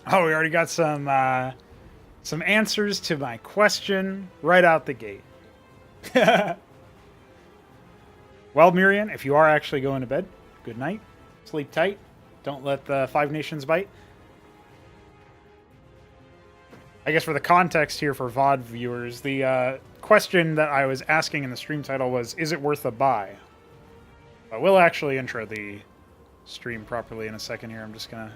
Oh, we already got some answers to my question right out the gate. Well, Miriam, if you are actually going to bed, good night. Sleep tight. Don't let the Five Nations bite. I guess for the context here for VOD viewers, the question that I was asking in the stream title was, is it worth a buy? But we'll actually intro the stream properly in a second here. I'm just going to...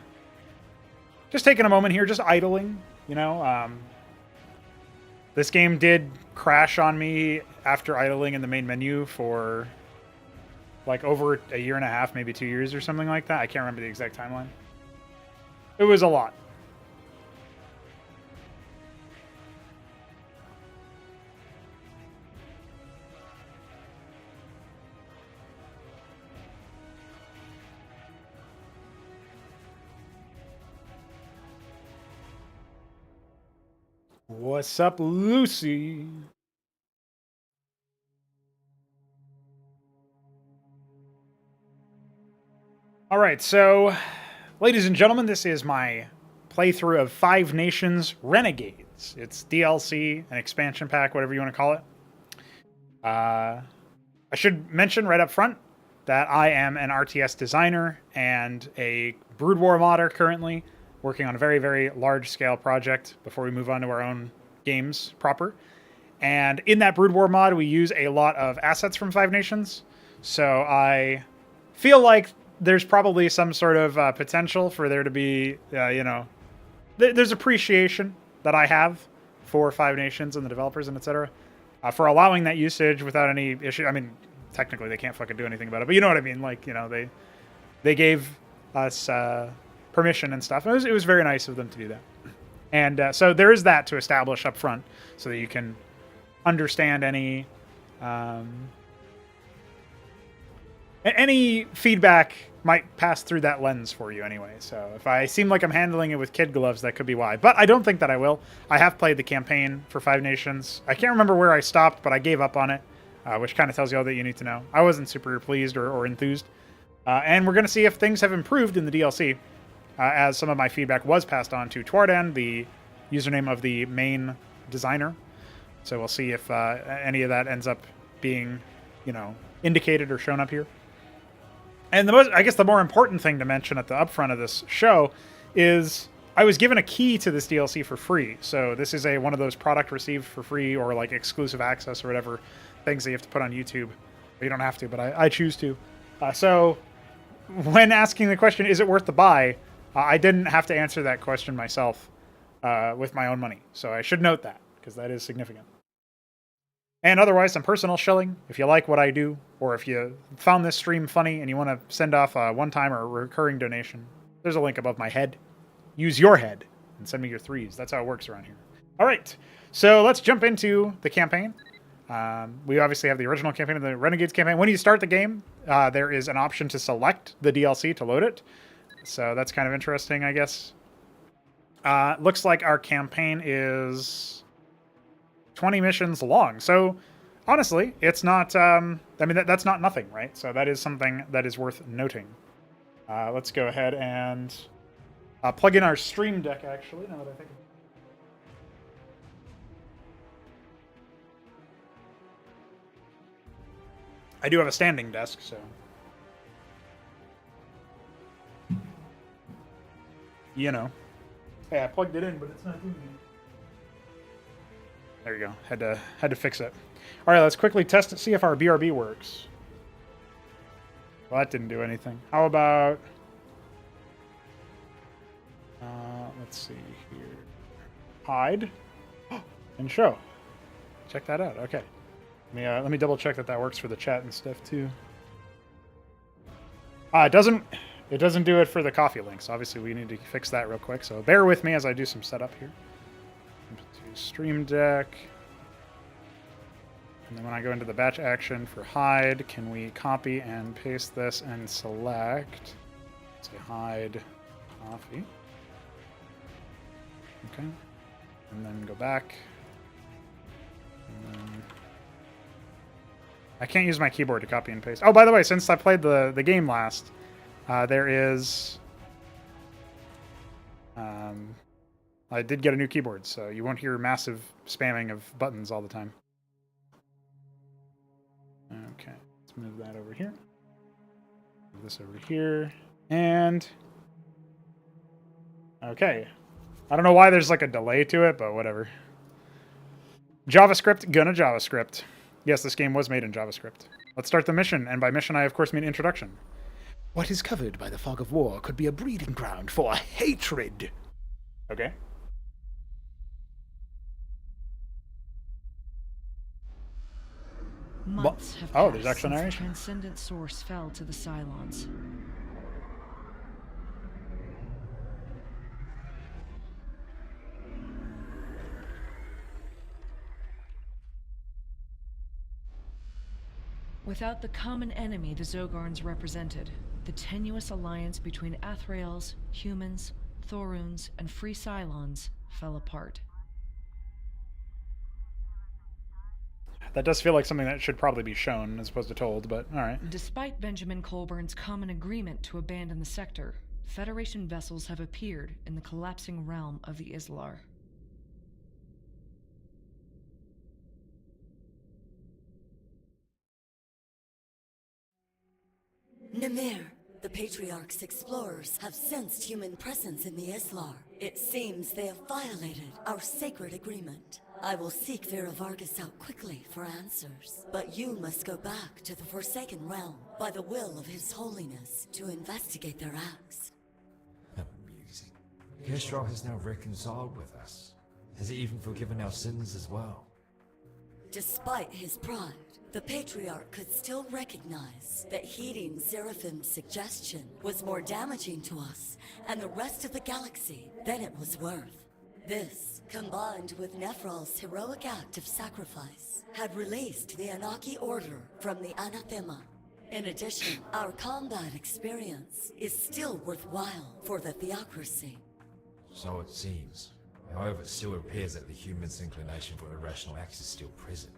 Just taking a moment here, just idling, you know. This game did crash on me after idling in the main menu for like over a year and a half, maybe 2 years or something like that. I can't remember the exact timeline. It was a lot. What's up, Lucy? All right, so, ladies and gentlemen, this is my playthrough of Five Nations Renegades. It's DLC, an expansion pack, whatever you want to call it. I should mention right up front that I am an RTS designer and a Brood War modder currently, working on a very, very large-scale project before we move on to our own games proper. And in that Brood War mod, we use a lot of assets from Five Nations. So I feel like there's probably some sort of potential for there to be, you know, there's appreciation that I have for Five Nations and the developers and etc. For allowing that usage without any issue. I mean, technically they can't fucking do anything about it, but you know what I mean. Like, you know, they gave us permission and stuff. It was very nice of them to do that. And so there is that to establish up front so that you can understand any feedback might pass through that lens for you anyway. So if I seem like I'm handling it with kid gloves, that could be why. But I don't think that I will. I have played the campaign for Five Nations. I can't remember where I stopped, but I gave up on it, which kind of tells you all that you need to know. I wasn't super pleased or enthused. And we're going to see if things have improved in the DLC, as some of my feedback was passed on to Twardan, the username of the main designer. So we'll see if any of that ends up being, you know, indicated or shown up here. And I guess the more important thing to mention at the upfront of this show is I was given a key to this DLC for free. So this is one of those product received for free or like exclusive access or whatever things that you have to put on YouTube. You don't have to, but I choose to. So when asking the question, is it worth the buy? I didn't have to answer that question myself with my own money. So I should note that because that is significant. And otherwise, some personal shilling. If you like what I do, or if you found this stream funny and you want to send off a one-time or a recurring donation, there's a link above my head. Use your head and send me your threes. That's how it works around here. All right, so let's jump into the campaign. We obviously have the original campaign and the Renegades campaign. When you start the game, there is an option to select the DLC to load it. So that's kind of interesting, I guess. Looks like our campaign is 20 missions long. So honestly, it's not, I mean, that's not nothing, right? So that is something that is worth noting. Let's go ahead and plug in our stream deck, actually, now that I think of it. I do have a standing desk, so. You know. Hey, I plugged it in, but it's not doing it. There you go. Had to fix it. All right, let's quickly test it, see if our BRB works. Well, that didn't do anything. How about... let's see here. Hide. And show. Check that out. Okay. Let me double check that works for the chat and stuff, too. It doesn't do it for the coffee links. Obviously, we need to fix that real quick. So bear with me as I do some setup here. Stream deck. And then when I go into the batch action for hide, can we copy and paste this and select, say hide coffee. Okay. And then go back. And then I can't use my keyboard to copy and paste. Oh, by the way, since I played the game last, there is I did get a new keyboard, so you won't hear massive spamming of buttons all the time. Okay, let's move that over here. Move this over here. And... okay. I don't know why there's like a delay to it, but whatever. JavaScript, gonna JavaScript. Yes, this game was made in JavaScript. Let's start the mission, and by mission I of course mean introduction. What is covered by the fog of war could be a breeding ground for hatred. Okay. Months have passed there's actual since the narration. transcendent source fell to the Cylons. Without the common enemy the Zoggarns represented, the tenuous alliance between Athraels, humans, Thoruns, and free Cylons fell apart. That does feel like something that should probably be shown as opposed to told, but alright. Despite Benjamin Colburn's common agreement to abandon the sector, Federation vessels have appeared in the collapsing realm of the Izlar. Namir, the Patriarch's explorers have sensed human presence in the Izlar. It seems they have violated our sacred agreement. I will seek Vera Vargas out quickly for answers, but you must go back to the Forsaken Realm by the will of His Holiness to investigate their acts. Amusing. Kestral has now reconciled with us. Has he even forgiven our sins as well? Despite his pride, the Patriarch could still recognize that heeding Seraphim's suggestion was more damaging to us and the rest of the galaxy than it was worth. This, combined with Nephral's heroic act of sacrifice, had released the Anaki Order from the Anathema. In addition, our combat experience is still worthwhile for the Theocracy. So it seems. However, it still appears that the humans' inclination for irrational acts is still present.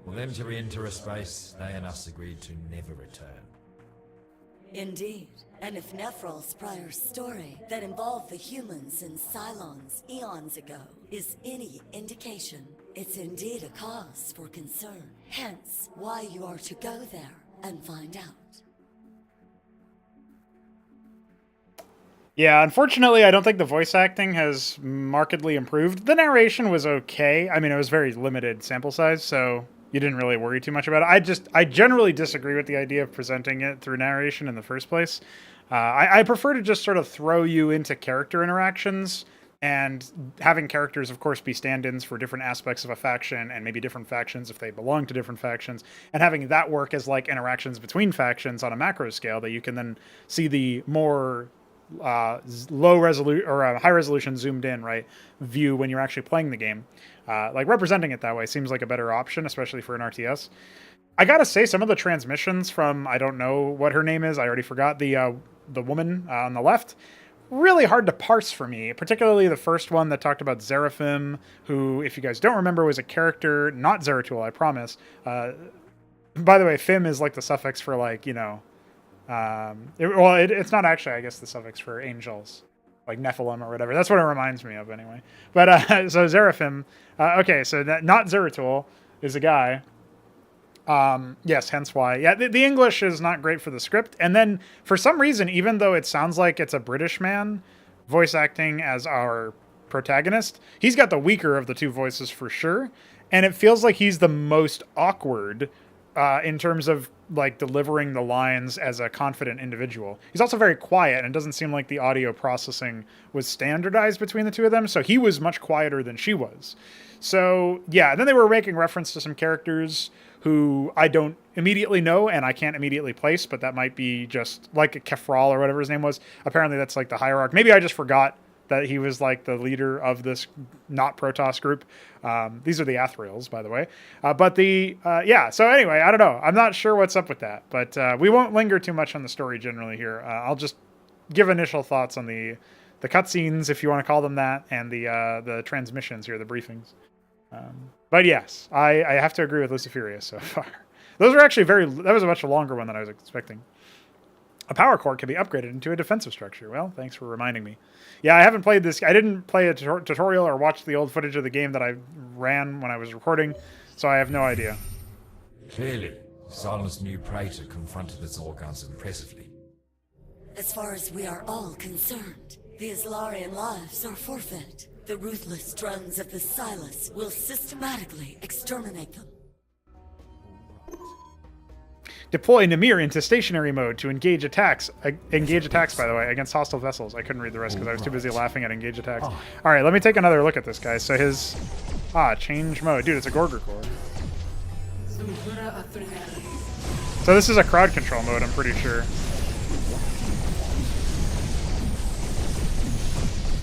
For them to re-enter a space, they and us agreed to never return. Indeed, and if Nephral's prior story that involved the humans and Cylons eons ago is any indication, it's indeed a cause for concern. Hence, why you are to go there and find out. Yeah, unfortunately, I don't think the voice acting has markedly improved. The narration was okay. I mean, it was very limited sample size, so you didn't really worry too much about it. I generally disagree with the idea of presenting it through narration in the first place. I prefer to just sort of throw you into character interactions and having characters, of course, be stand-ins for different aspects of a faction and maybe different factions if they belong to different factions, and having that work as like interactions between factions on a macro scale that you can then see the more low resolution or high resolution zoomed in view when you're actually playing the game. Like representing it that way seems like a better option, especially for an RTS. I gotta say, some of the transmissions from, I don't know what her name is, I already forgot, the woman on the left, really hard to parse for me, particularly the first one that talked about Zeraphim, who, if you guys don't remember, was a character, not Zeratul, I promise. By the way, Fim is like the suffix for like, you know, it's not actually, I guess, the suffix for angels, like Nephilim or whatever. That's what it reminds me of anyway. But so Zeraphim, okay, so not Zeratul is a guy. Yes, hence why. Yeah, the English is not great for the script. And then for some reason, even though it sounds like it's a British man voice acting as our protagonist, he's got the weaker of the two voices for sure. And it feels like he's the most awkward in terms of like delivering the lines as a confident individual. He's also very quiet, and it doesn't seem like the audio processing was standardized between the two of them. So he was much quieter than she was. So yeah, and then they were making reference to some characters who I don't immediately know and I can't immediately place, but that might be just like a Kefral or whatever his name was. Apparently that's like the hierarch. Maybe I just forgot that he was like the leader of this not Protoss group. These are the Athraels, by the way. Yeah, so anyway, I don't know. I'm not sure what's up with that, but we won't linger too much on the story generally here. I'll just give initial thoughts on the cutscenes, if you want to call them that, and the transmissions here, the briefings. But yes, I have to agree with Luciferia so far. Those are actually that was a much longer one than I was expecting. A power core can be upgraded into a defensive structure. Well, thanks for reminding me. Yeah, I haven't played this. I didn't play a tutorial or watch the old footage of the game that I ran when I was recording, so I have no idea. Clearly, Silen's new praetor confronted the Zorgons impressively. As far as we are all concerned, the Izlarian lives are forfeit. The ruthless drones of the Silas will systematically exterminate them. Deploy Namir into stationary mode to engage attacks. Engage attacks, by the way, against hostile vessels. I couldn't read the rest because I was too busy laughing at engage attacks. All right, let me take another look at this guy. So his... change mode. Dude, it's a Gorger core. So this is a crowd control mode, I'm pretty sure.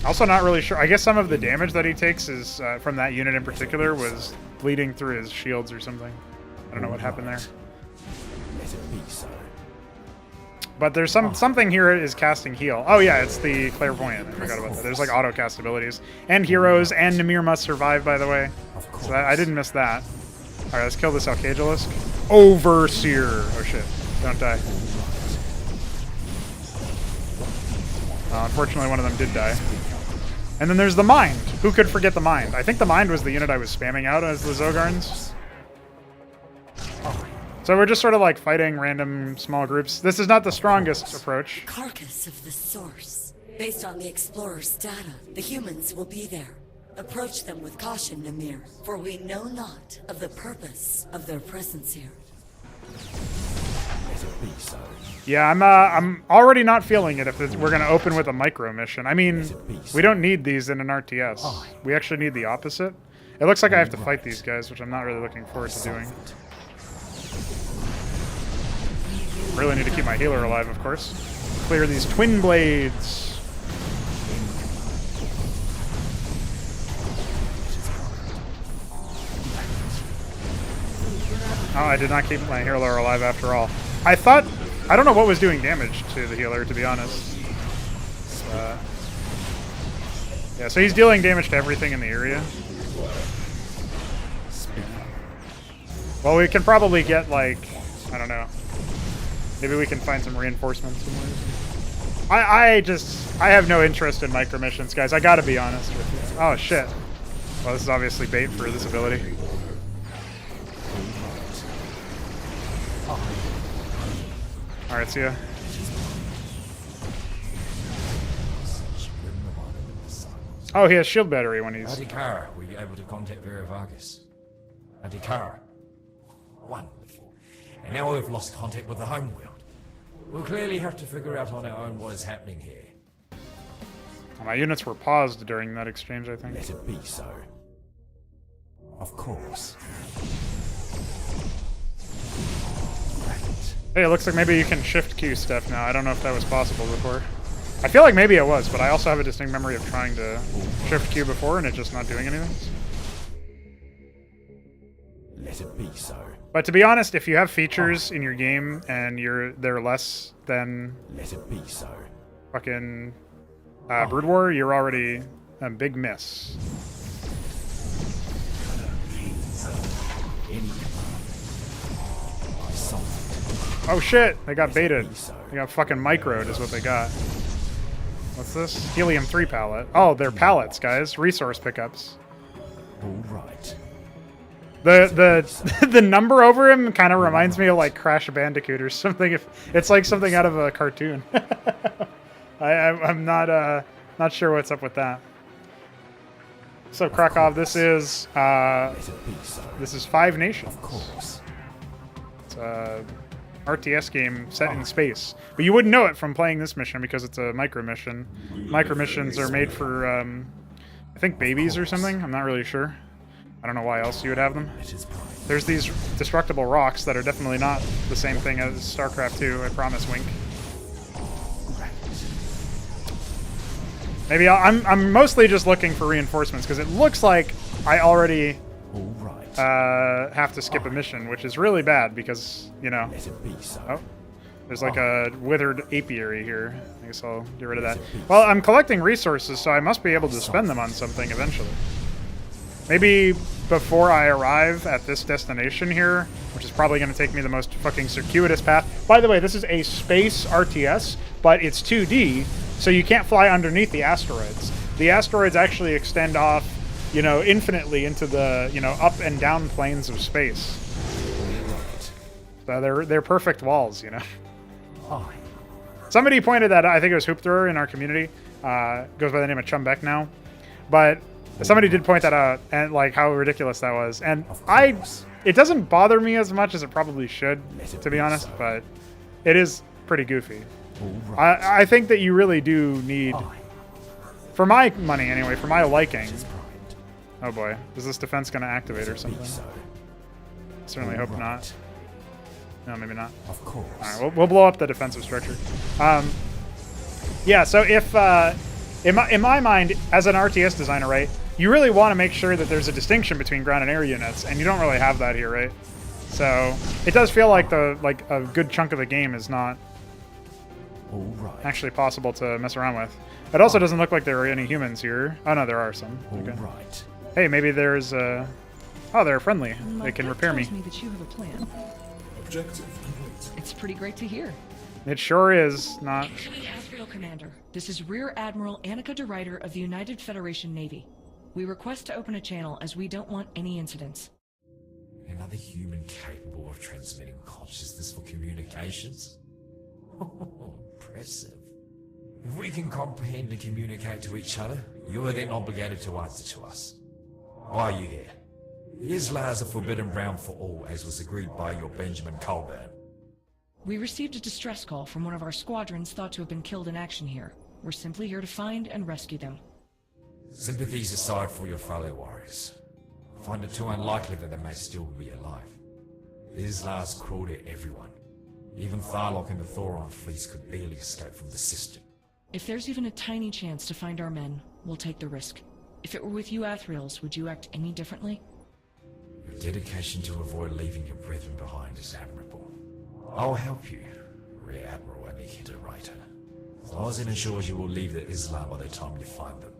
Also not really sure. I guess some of the damage that he takes is from that unit in particular was bleeding through his shields or something. I don't know what happened there. But there's something here is casting heal. Oh yeah, it's the clairvoyant. I forgot about that. There's like auto cast abilities and heroes, and Namir must survive, by the way. So I didn't miss that. All right, let's kill this Alcagelisk. Overseer. Oh shit! Don't die. Unfortunately, one of them did die. And then there's the Mind. Who could forget the Mind? I think the Mind was the unit I was spamming out as the Zogarns. So we're just sort of like fighting random small groups. This is not the strongest approach. Carcass of the source. Based on the explorer's data, the humans will be there. Approach them with caution, Namir, for we know not of the purpose of their presence here. Yeah, I'm already not feeling it if we're going to open with a micro mission. I mean, we don't need these in an RTS. We actually need the opposite. It looks like I have to fight these guys, which I'm not really looking forward to doing. Really need to keep my healer alive, of course. Clear these twin blades. Oh, I did not keep my healer alive after all. I don't know what was doing damage to the healer, to be honest. Yeah, so he's dealing damage to everything in the area. Well, we can probably get, like, I don't know. Maybe we can find some reinforcements somewhere. I have no interest in micro missions, guys. I gotta be honest with you. Oh, shit. Well, this is obviously bait for this ability. Alright, see ya. Oh, he has shield battery when he's... Adhikara, were you able to contact Vera Vargas? Adhikara. Wonderful. And now we've lost contact with the homeworld. We'll clearly have to figure out on our own what is happening here. My units were paused during that exchange, I think. Let it be so. Of course. Hey, it looks like maybe you can shift Q stuff now. I don't know if that was possible before. I feel like maybe it was, but I also have a distinct memory of trying to shift Q before and it just not doing anything. Let it be so. But to be honest, if you have features in your game and they're less than Let it be so. fucking Brood War, you're already a big miss. Oh shit! They got baited. They got fucking microed is what they got. What's this? Helium-3 pallet. Oh, they're pallets, guys. Resource pickups. All right. The number over him kind of reminds me of like Crash Bandicoot or something. If it's like something out of a cartoon. I'm not sure what's up with that. So Krakow, this is 5 Nations. Of course. It's a RTS game set in space, but you wouldn't know it from playing this mission because it's a micro mission. Micro missions are made for I think babies or something. I'm not really sure. I don't know why else you would have them. There's these destructible rocks that are definitely not the same thing as StarCraft 2, I promise, Wink. Maybe I'm mostly just looking for reinforcements because it looks like I already have to skip a mission, which is really bad because, you know... Oh, there's like a withered apiary here. I guess I'll get rid of that. Well, I'm collecting resources, so I must be able to spend them on something eventually. Maybe before I arrive at this destination here, which is probably going to take me the most fucking circuitous path. By the way, this is a space RTS, but it's 2D, so you can't fly underneath the asteroids. The asteroids actually extend off, you know, infinitely into the, you know, up and down planes of space. So they're perfect walls, you know. Oh, Somebody pointed that, I think it was Hoop Thrower in our community, goes by the name of Chumbeck now, but somebody did point that out, and like how ridiculous that was. And it doesn't bother me as much as it probably should, to be honest, but it is pretty goofy. I think that you really do need, for my money anyway, for my liking. Oh boy, is this defense going to activate or something? Certainly hope not. No, maybe not. Of course. All right, we'll blow up the defensive structure. Yeah, so if in my mind, as an RTS designer, right, you really want to make sure that there's a distinction between ground and air units, and you don't really have that here, right? So it does feel like a good chunk of the game is not actually possible to mess around with. It also doesn't look like there are any humans here. Oh no, there are some. Okay. Right. Hey, maybe there's oh, they're friendly. They can repair me. Tells me that you have a plan. Objective complete. It's pretty great to hear. It sure is not. Admiral Commander, this is Rear Admiral Annika de Ruyter of the United Federation Navy. We request to open a channel as we don't want any incidents. another human capable of transmitting consciousness for communications? Impressive. If we can comprehend and communicate to each other, you are then obligated to answer to us. Why are you here? Izlar is a forbidden realm for all, as was agreed by your Benjamin Colburn. We received a distress call from one of our squadrons thought to have been killed in action here. We're simply here to find and rescue them. Sympathies aside for your fellow warriors. I find it too unlikely that they may still be alive. Izlar's cruel to everyone. Even Tharlok and the Thoron fleets could barely escape from the system. If there's even a tiny chance to find our men, we'll take the risk. If it were with you Athreals, would you act any differently? Your dedication to avoid leaving your brethren behind is admirable. I'll help you, Rear Admiral Annika de Ruyter, as long as it ensures you will leave the Izlar by the time you find them.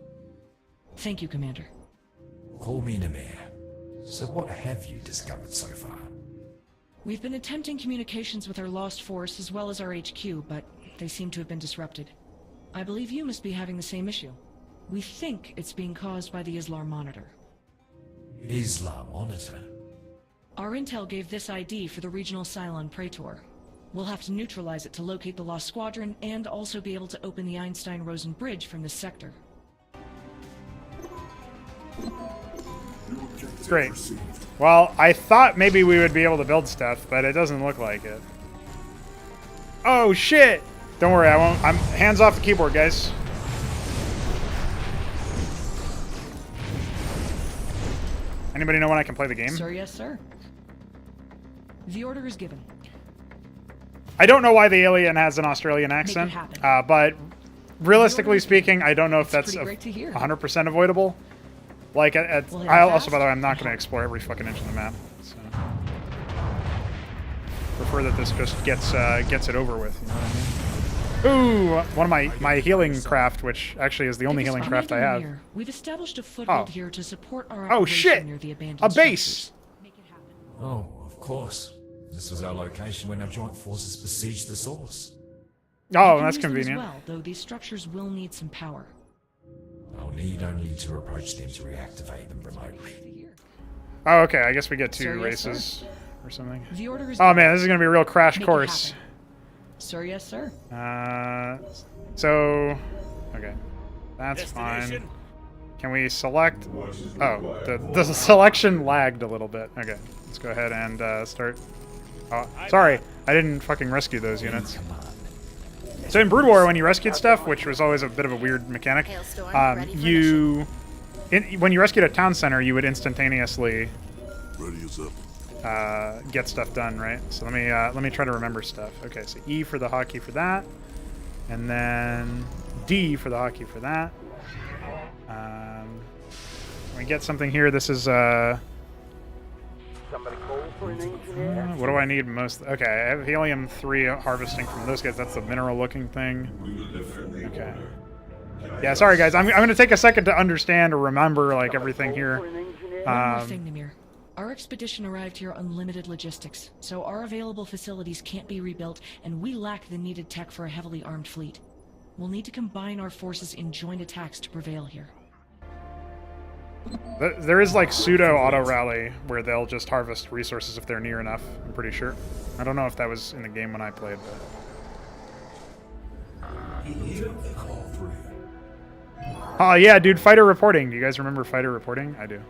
Thank you, Commander. Call me Namir. So what have you discovered so far? We've been attempting communications with our lost force as well as our HQ, but they seem to have been disrupted. I believe you must be having the same issue. We think it's being caused by the Izlar monitor. Izlar monitor? Our intel gave this ID for the regional Cylon Praetor. We'll have to neutralize it to locate the lost squadron and also be able to open the Einstein-Rosen bridge from this sector. Great. Well, I thought maybe we would be able to build stuff, but it doesn't look like it. Oh shit! Don't worry, I won't. I'm hands off the keyboard, guys. Anybody know when I can play the game? Sir, yes, sir. The order is given. I don't know why the alien has an Australian accent, happen. but realistically speaking, I don't know if that's pretty great to hear. 100% avoidable. Like, We'll hit I it also, fast. by the way, I'm not going to explore every fucking inch of the map. So. Prefer that this just gets it over with. You know what I mean? Ooh, one of my healing craft, which actually is the only healing craft I have. We've established a foothold Oh. here to support our Oh operation shit! near the abandoned A base! structures. Make it happen. Oh, of course. This was our location when our joint forces besieged the source. Oh, You can that's use them as convenient. well, though these structures will need some power. I'll need only to approach them to reactivate them remotely. Oh, okay. I guess we get two Sir, yes, sir. races or something. The order is Oh given. man, this is gonna be a real crash Make it course. happen. Sir, yes, sir. So, okay, that's fine. Can we select? Oh, the selection lagged a little bit. Okay, let's go ahead and start. Oh, sorry, I didn't fucking rescue those units. So in Brood War, when you rescued stuff, which was always a bit of a weird mechanic, when you rescued a town center, you would instantaneously Ready as up. get stuff done, right? So let me try to remember stuff. Okay, so E for the hotkey for that, and then D for the hotkey for that. We get something here. This is what do I need most? Okay, I have helium-3 harvesting from those guys. That's the mineral-looking thing. Okay. Yeah, sorry guys. I'm gonna take a second to understand or remember like everything here. One more thing, Namir. Our expedition arrived here on limited logistics, so our available facilities can't be rebuilt, and we lack the needed tech for a heavily armed fleet. We'll need to combine our forces in joint attacks to prevail here. There is like pseudo auto rally where they'll just harvest resources if they're near enough. I'm pretty sure. I don't know if that was in the game when I played, but. Oh yeah, dude, fighter reporting. Do you guys remember fighter reporting? I do.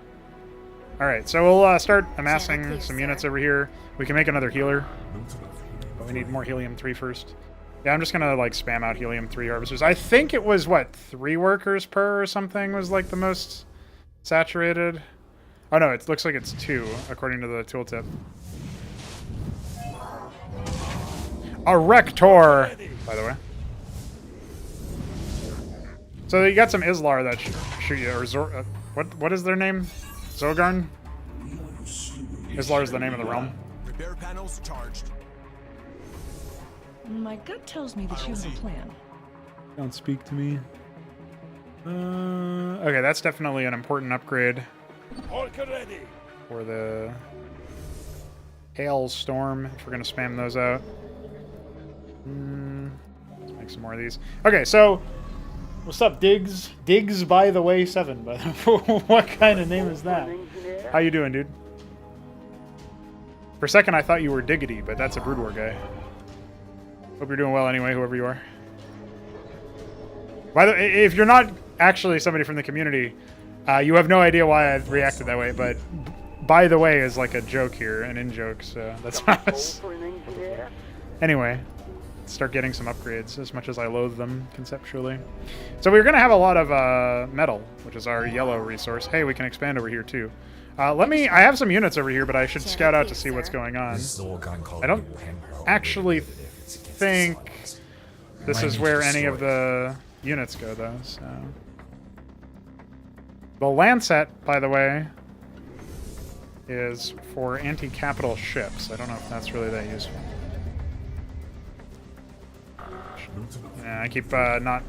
All right, so we'll start amassing some units over here. We can make another healer, but we need more helium-3 first. Yeah, I'm just gonna like spam out helium-3 harvesters. I think it was what, 3 workers per or something was like the most saturated. Oh no, it looks like it's 2 according to the tooltip. A Rector, by the way. So you got some Izlar that shoot you, or what is their name? Zogarn? Izlar is the name of the realm. Repair panels charged. My gut tells me that you have a plan. Don't speak to me. Okay, that's definitely an important upgrade Ready. for the Hailstorm, if we're going to spam those out. Let's make some more of these. Okay, so what's up, Diggs? Diggs by the way 7. But what kind of name is that? How you doing, dude? For a second, I thought you were Diggity, but that's a Brood War guy. Hope you're doing well anyway, whoever you are. By the way, if you're not actually somebody from the community, you have no idea why I reacted that way, but by the way is like a joke here, an in-joke, so that's not. Anyway, let's start getting some upgrades, as much as I loathe them conceptually. So we're going to have a lot of metal, which is our yellow resource. Hey, we can expand over here too. I have some units over here, but I should scout out to see what's going on. I don't actually think this is where any of the units go, though, so. The Lancet, by the way, is for anti-capital ships. I don't know if that's really that useful. Yeah, I keep not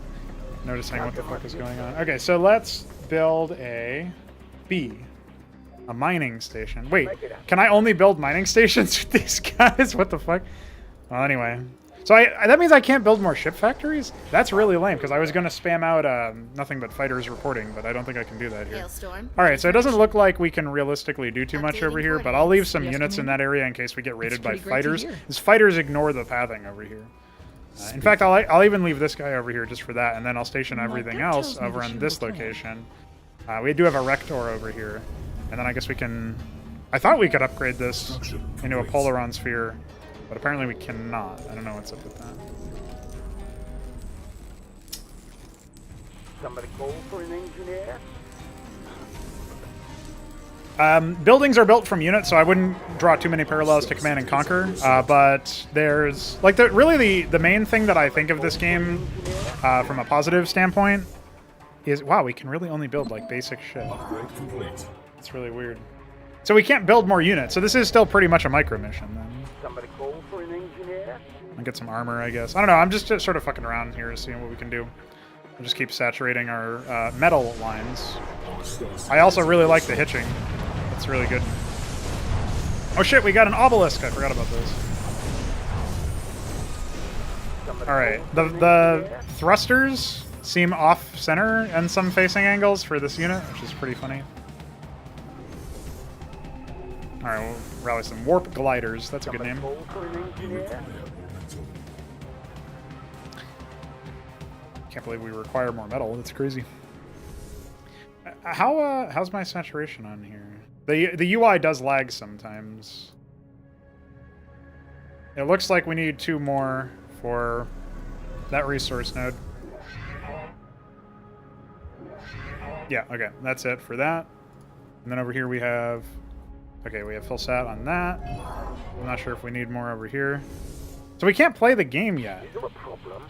noticing what the fuck is going on. Okay, so let's build a mining station. Wait, can I only build mining stations with these guys? What the fuck? Well, anyway. So that means I can't build more ship factories? That's really lame, because I was going to spam out nothing but fighters reporting, but I don't think I can do that here. Hailstorm. Alright, so it doesn't look like we can realistically do too much over here, but I'll leave some units in that area in case we get raided by fighters. Because fighters ignore the pathing over here. In fact, I'll even leave this guy over here just for that, and then I'll station everything else over on this location. We do have a Rector over here, and then I guess we can... I thought we could upgrade this into a Polaron sphere, but apparently we cannot. I don't know what's up with that. Somebody call for an engineer? Buildings are built from units, so I wouldn't draw too many parallels to Command and Conquer. But there's like the main thing that I think of this game from a positive standpoint is wow, we can really only build like basic shit. Upgrade complete. It's really weird. So we can't build more units. So this is still pretty much a micro mission then. Somebody call for an engineer? I'll get some armor, I guess. I don't know. I'm just sort of fucking around here, seeing what we can do. We'll just keep saturating our metal lines. I also really like the hitching. It's really good. Oh shit, we got an obelisk. I forgot about those. Alright, the thrusters seem off-center in some facing angles for this unit, which is pretty funny. Alright, we'll rally some warp gliders. That's a good name. Can't believe we require more metal. That's crazy. How's my saturation on here? The UI does lag sometimes. It looks like we need 2 more for that resource node. Yeah, okay, that's it for that. And then over here we have... Okay, we have full sat on that. I'm not sure if we need more over here. So we can't play the game yet. Is there a problem?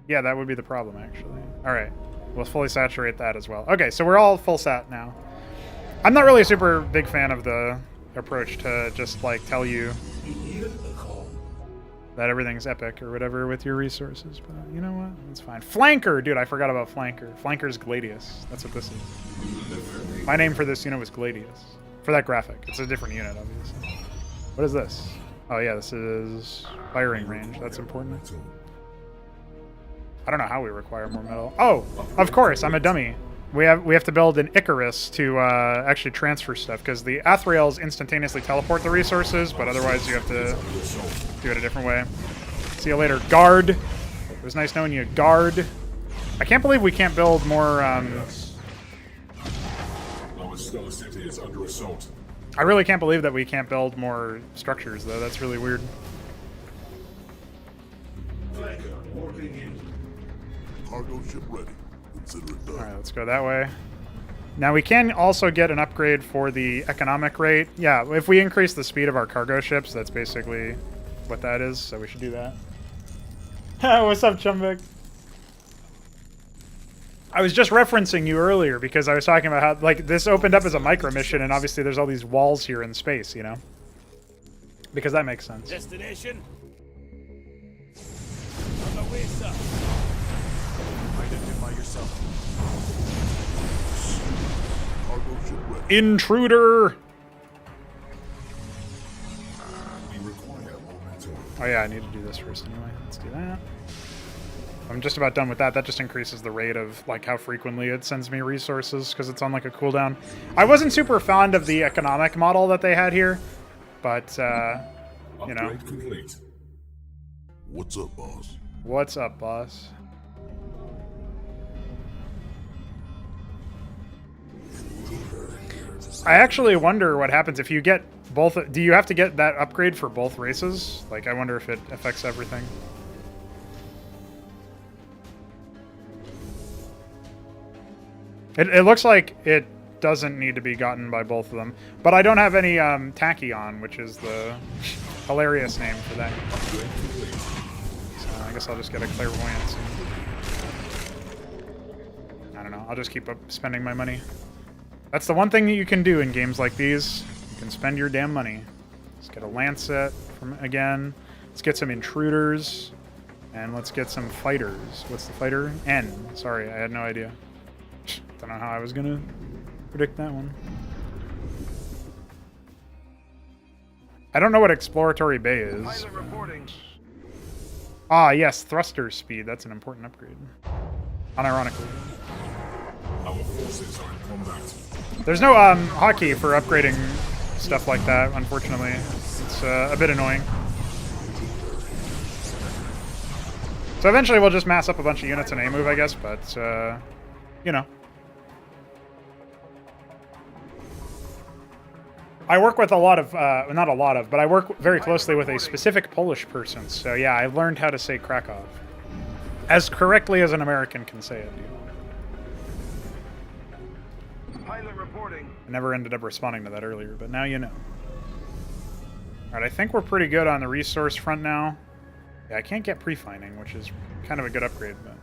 Yeah, that would be the problem, actually. Alright, we'll fully saturate that as well. Okay, so we're all full sat now. I'm not really a super big fan of the approach to just, like, tell you that everything's epic or whatever with your resources, but you know what? It's fine. Flanker! Dude, I forgot about Flanker. Flanker's Gladius. That's what this is. My name for this unit was Gladius. For that graphic. It's a different unit, obviously. What is this? Oh yeah, this is firing range. That's important. I don't know how we require more metal. Oh, of course, I'm a dummy. We have to build an Icarus to actually transfer stuff, because the Athraels instantaneously teleport the resources, but otherwise you have to do it a different way. See you later, guard. It was nice knowing you, guard. I can't believe we can't build more. Our stellar city is under assault. I really can't believe that we can't build more structures, though. That's really weird. Cargo ship ready. Consider it done. All right, let's go that way. Now we can also get an upgrade for the economic rate. Yeah, if we increase the speed of our cargo ships, that's basically what that is. So we should do that. What's up, Chumbik? I was just referencing you earlier because I was talking about how, like, this opened up as a micro mission, and obviously there's all these walls here in space, you know? Because that makes sense. Destination? On the way, sir. Identify yourself. Cargo ship ready. Intruder! We require momentum. Oh yeah, I need to do this first anyway. Let's do that. I'm just about done with that. That just increases the rate of, like, how frequently it sends me resources, because it's on, like, a cooldown. I wasn't super fond of the economic model that they had here, but, you know. Upgrade complete. What's up, boss? What's up, boss? I actually wonder what happens if you get both. Do you have to get that upgrade for both races? Like, I wonder if it affects everything. It looks like it doesn't need to be gotten by both of them. But I don't have any Tachyon, which is the hilarious name for that. So I guess I'll just get a clairvoyance. I don't know. I'll just keep up spending my money. That's the one thing that you can do in games like these. You can spend your damn money. Let's get a Lancet from again. Let's get some intruders. And let's get some fighters. What's the fighter? N. Sorry, I had no idea. Don't know how I was gonna predict that one. I don't know what exploratory bay is. Pilot reporting. Ah, yes, thruster speed. That's an important upgrade. Unironically. Our forces are in combat. There's no hotkey for upgrading stuff like that, unfortunately. It's a bit annoying. So eventually we'll just mass up a bunch of units in a move, I guess, but, you know. I work with a lot of, not a lot of, but I work very closely with a specific Polish person. So yeah, I learned how to say Krakow. As correctly as an American can say it, dude. Pilot reporting. I never ended up responding to that earlier, but now you know. Alright, I think we're pretty good on the resource front now. Yeah, I can't get pre-finding, which is kind of a good upgrade. But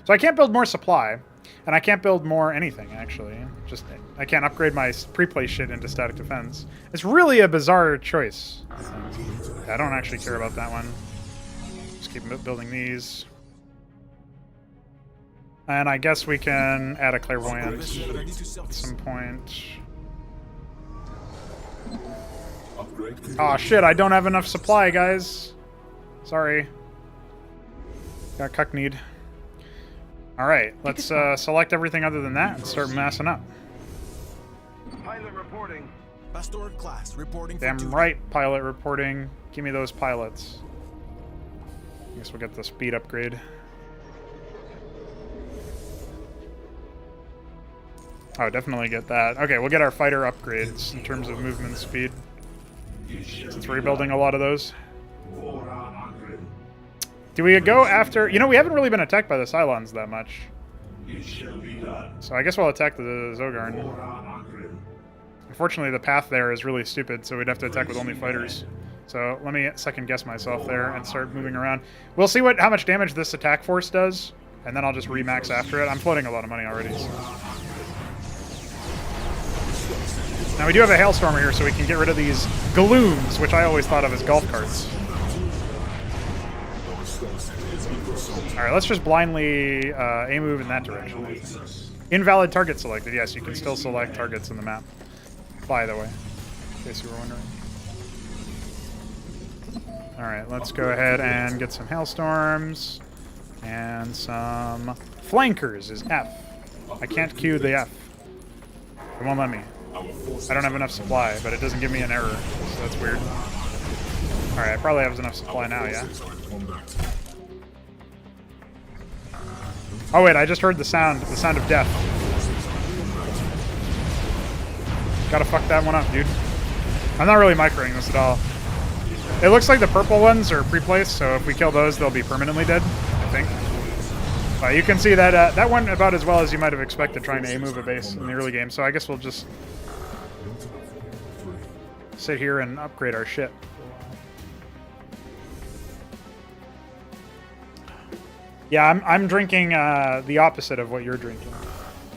so I can't build more supply, and I can't build more anything, actually. Just, I can't upgrade my pre-play shit into static defense. It's really a bizarre choice, I think. Yeah, I don't actually care about that one. Just keep building these. And I guess we can add a clairvoyant at some point. Oh shit, I don't have enough supply, guys. Sorry. Got cuck-need. Alright, let's select everything other than that and start massing up. Pilot reporting. Pastoral class reporting. Damn right, pilot reporting. Give me those pilots. I guess we'll get the speed upgrade. Oh, definitely get that. Okay, we'll get our fighter upgrades in terms of movement speed. Since we're rebuilding a lot of those. Do we go after... You know, we haven't really been attacked by the Cylons that much. So I guess we'll attack the Zogarn. Unfortunately, the path there is really stupid, so we'd have to attack with only fighters. So let me second guess myself there and start moving around. We'll see how much damage this attack force does, and then I'll just remax after it. I'm floating a lot of money already. So. Now we do have a Hailstormer here, so we can get rid of these Galoons, which I always thought of as golf carts. Alright, let's just blindly A-move in that direction. Invalid target selected. Yes, you can still select targets in the map, by the way. in case you were wondering. Alright, let's go ahead and get some hailstorms. And some flankers is F. I can't queue the F. It won't let me. I don't have enough supply, but it doesn't give me an error, so that's weird. Alright, I probably have enough supply now, yeah? Oh wait, I just heard the sound of death. Gotta fuck that one up, dude. I'm not really microing this at all. It looks like the purple ones are pre-placed, so if we kill those, they'll be permanently dead, I think. But you can see that that went about as well as you might have expected trying to A-move a base in the early game, so I guess we'll just sit here and upgrade our shit. Yeah, I'm drinking the opposite of what you're drinking.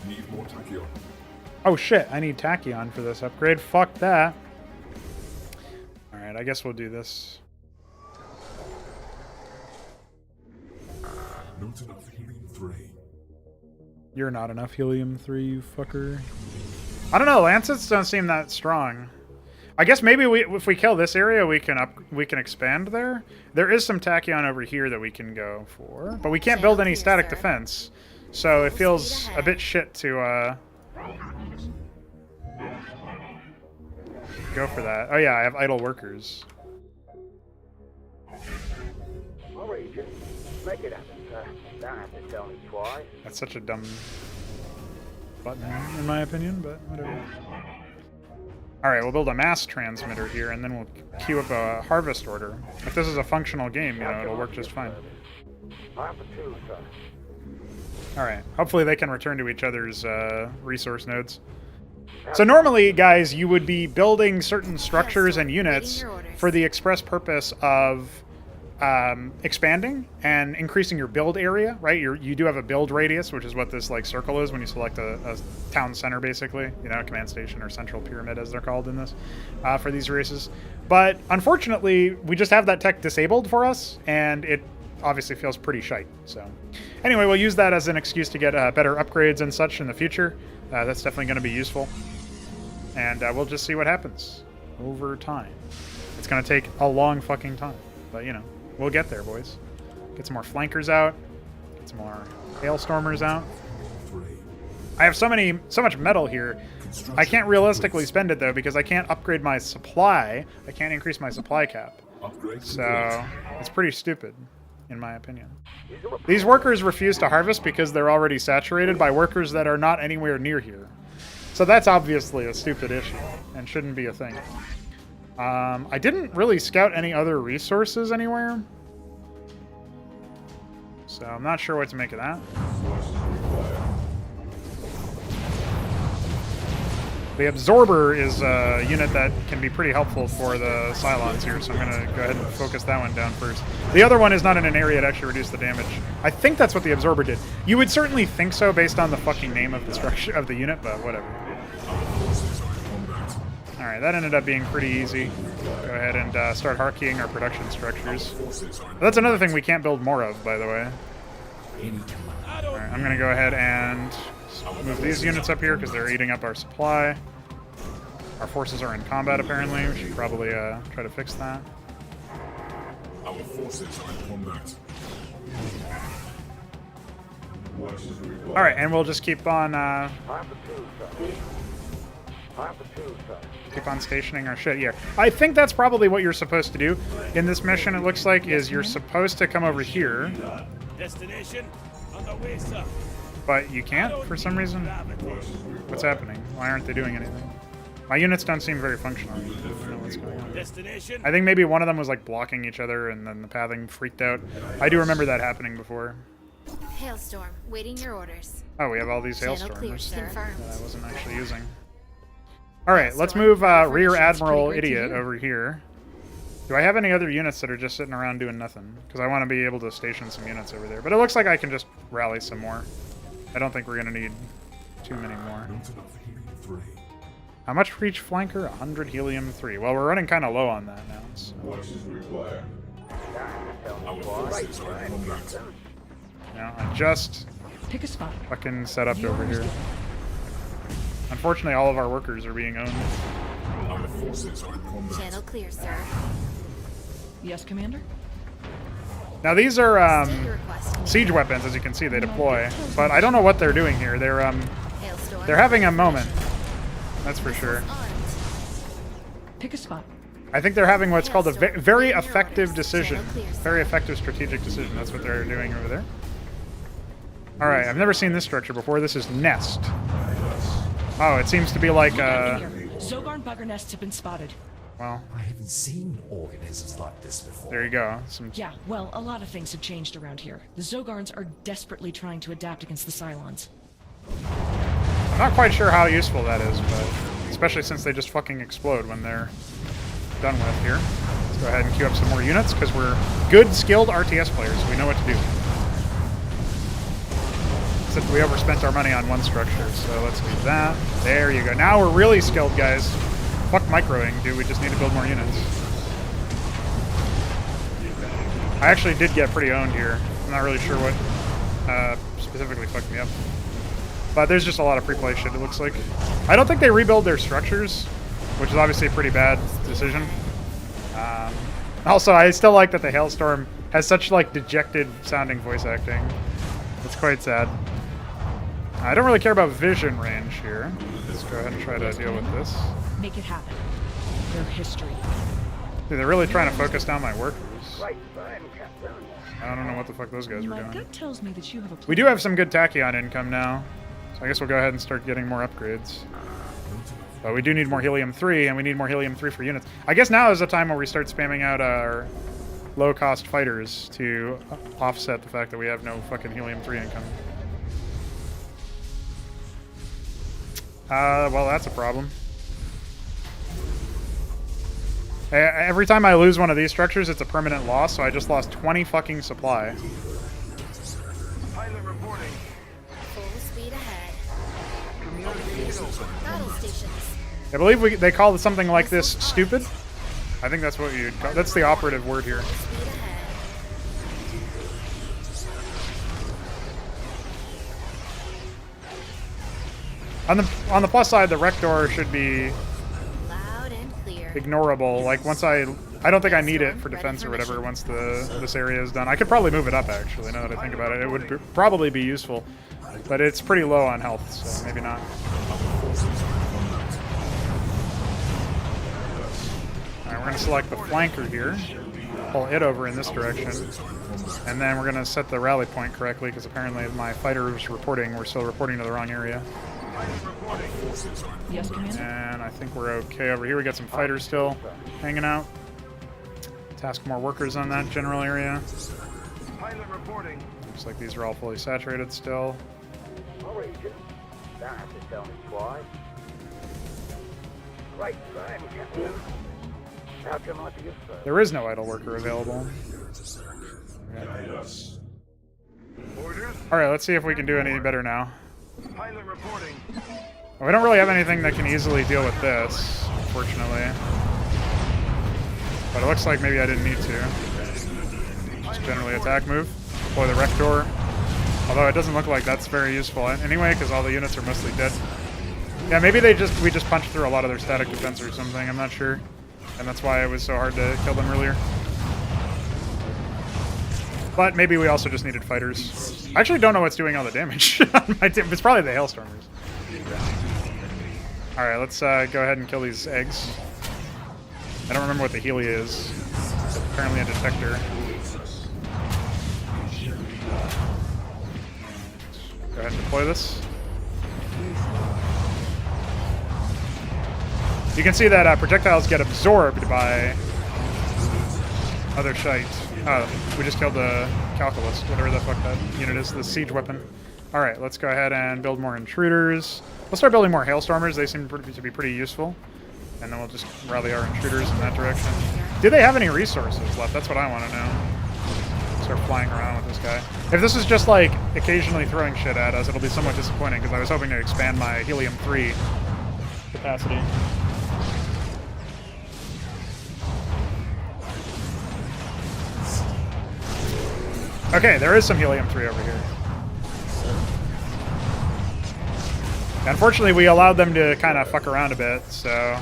Need more tachyon. Oh shit, I need tachyon for this upgrade. Fuck that. Alright, I guess we'll do this. Not enough helium-3. You're not enough helium-3, you fucker. I don't know, Lancets don't seem that strong. I guess maybe if we kill this area, we can expand there. There is some tachyon over here that we can go for, but we can't build any static defense, so it feels a bit shit to go for that. Oh yeah, I have idle workers. I'll read you. Make it happen, sir. Don't have to tell me twice. That's such a dumb button, in my opinion, but whatever. Alright, we'll build a mass transmitter here, and then we'll queue up a harvest order. If this is a functional game, you know, it'll work just fine. I'm for two, sir. Alright, hopefully they can return to each other's resource nodes. So normally, guys, you would be building certain structures and units for the express purpose of expanding and increasing your build area, right? You do have a build radius, which is what this like circle is when you select a town center, basically, you know, command station or central pyramid as they're called in this, for these races. But unfortunately, we just have that tech disabled for us, and it obviously feels pretty shite. So anyway, we'll use that as an excuse to get better upgrades and such in the future. That's definitely going to be useful. And we'll just see what happens over time. It's going to take a long fucking time, but you know, we'll get there, boys. Get some more flankers out. Get some more hailstormers out. I have so much metal here. I can't realistically spend it though because I can't upgrade my supply. I can't increase my supply cap. So it's pretty stupid, in my opinion. These workers refuse to harvest because they're already saturated by workers that are not anywhere near here. So that's obviously a stupid issue and shouldn't be a thing. I didn't really scout any other resources anywhere, so I'm not sure what to make of that. The absorber is a unit that can be pretty helpful for the Cylons here, so I'm going to go ahead and focus that one down first. The other one is not in an area to actually reduce the damage. I think that's what the absorber did. You would certainly think so based on the fucking name of the structure of the unit, but whatever. Alright, that ended up being pretty easy. Go ahead and start hierarchying our production structures. That's another thing we can't build more of, by the way. Alright, I'm going to go ahead and move these units up here because they're eating up our supply. Our forces are in combat, apparently. We should probably try to fix that. Our forces are in combat. Alright, and we'll just keep on I'm for two, sir. I'm for two, sir. keep on stationing our shit here. I think that's probably what you're supposed to do in this mission, it looks like, is you're supposed to come over here. Destination on the way, sir. But you can't for some reason. What's happening? Why aren't they doing anything? My units don't seem very functional. I don't know what's going on. Destination. I think maybe one of them was like blocking each other and then the pathing freaked out. I do remember that happening before. Hailstorm, waiting your orders. Oh, we have all these Channel clear, hailstormers sir. that Confirmed. I wasn't actually using. Alright, let's move Rear Admiral Idiot over here. Do I have any other units that are just sitting around doing nothing? Because I want to be able to station some units over there. But it looks like I can just rally some more. I don't think we're going to need too many more. How much for each flanker? 100 helium-3. Well, we're running kind of low on that now. So. Our forces are in combat. Yeah, I just Pick a spot. fucking set up over here. Unfortunately, all of our workers are being owned. Our forces are in combat. Channel clear, sir. Yes, Commander? Now these are State your request, Commander. siege weapons, as you can see, they deploy. But I don't know what they're doing here. Hailstorm. They're having a moment. That's for sure. Armed. Pick a spot. I think they're having what's called a very effective decision. Very effective strategic decision. That's what they're doing over there. Alright, I've never seen this structure before. This is Nest. Oh, it seems to be like, Look out in here. Zogarn bugger nests have been spotted. well, I haven't seen organisms like this before. there you go. Yeah, well, a lot of things have changed around here. The Zogarns are desperately trying to adapt against the Cylons. I'm not quite sure how useful that is, but especially since they just fucking explode when they're done with here. Let's go ahead and queue up some more units, because we're good, skilled RTS players. We know what to do. Except we overspent our money on one structure, so let's do that. There you go. Now we're really skilled, guys. Fuck microing, dude. We just need to build more units. I actually did get pretty owned here. I'm not really sure what specifically fucked me up. But there's just a lot of pre-play shit, it looks like. I don't think they rebuild their structures, which is obviously a pretty bad decision. Also, I still like that the Hailstorm has such, like, dejected sounding voice acting. It's quite sad. I don't really care about vision range here. Let's go ahead and try to deal with this. Make it happen. Their history. Dude, they're really trying to focus down my workers. Right burn, Captain. I don't know what the fuck those guys were My doing. gut tells me that you have a plan. We do have some good Tachyon income now, so I guess we'll go ahead and start getting more upgrades. But we do need more Helium-3, and we need more Helium-3 for units. I guess now is the time where we start spamming out our low-cost fighters to offset the fact that we have no fucking Helium-3 income. Well, that's a problem. Every time I lose one of these structures, it's a permanent loss, so I just lost 20 fucking supply. Pilot reporting. Full speed ahead. Battle stations. I believe they call something like this stupid. I think that's what you'd call. That's the operative word here. Speed ahead. On the plus side, the Rector should be Loud and clear. ignorable. Like once I don't think I need it for defense or whatever. Once this area is done, I could probably move it up. Actually, now that I think about it, it would probably be useful, but it's pretty low on health, so maybe not. All right, we're gonna select the flanker here, pull it over in this direction, and then we're gonna set the rally point correctly because apparently my fighters reporting. We're still reporting to the wrong area. Yes, Commander? And I think we're okay over here. We got some fighters still hanging out. Task more workers on that general area. Pilot reporting. Looks like these are all fully saturated still. All region. Don't have to tell me twice. Right burn, Captain. How come I be your first? There is no idle worker available. Orders. Alright, let's see if we can do any better now. Pilot reporting. Well, we don't really have anything that can easily deal with this, unfortunately. But it looks like maybe I didn't need to. Just generally attack move. Deploy the Rector. Although it doesn't look like that's very useful anyway, because all the units are mostly dead. Yeah, maybe we just punched through a lot of their static defense or something, I'm not sure. And that's why it was so hard to kill them earlier. But maybe we also just needed fighters. I actually don't know what's doing all the damage on my team. It's probably the Hailstormers. Alright, let's go ahead and kill these eggs. I don't remember what the Helia is. It's apparently a detector. Go ahead and deploy this. You can see that projectiles get absorbed by other shite. Oh, we just killed the Calculus, whatever the fuck that unit is, the siege weapon. Alright, let's go ahead and build more intruders. We'll start building more Hailstormers, they seem to be pretty useful. And then we'll just rally our intruders in that direction. Do they have any resources left? That's what I want to know. Start flying around with this guy. If this is just like occasionally throwing shit at us, it'll be somewhat disappointing because I was hoping to expand my Helium-3 capacity. Okay, there is some Helium-3 over here. Unfortunately, we allowed them to kind of fuck around a bit, so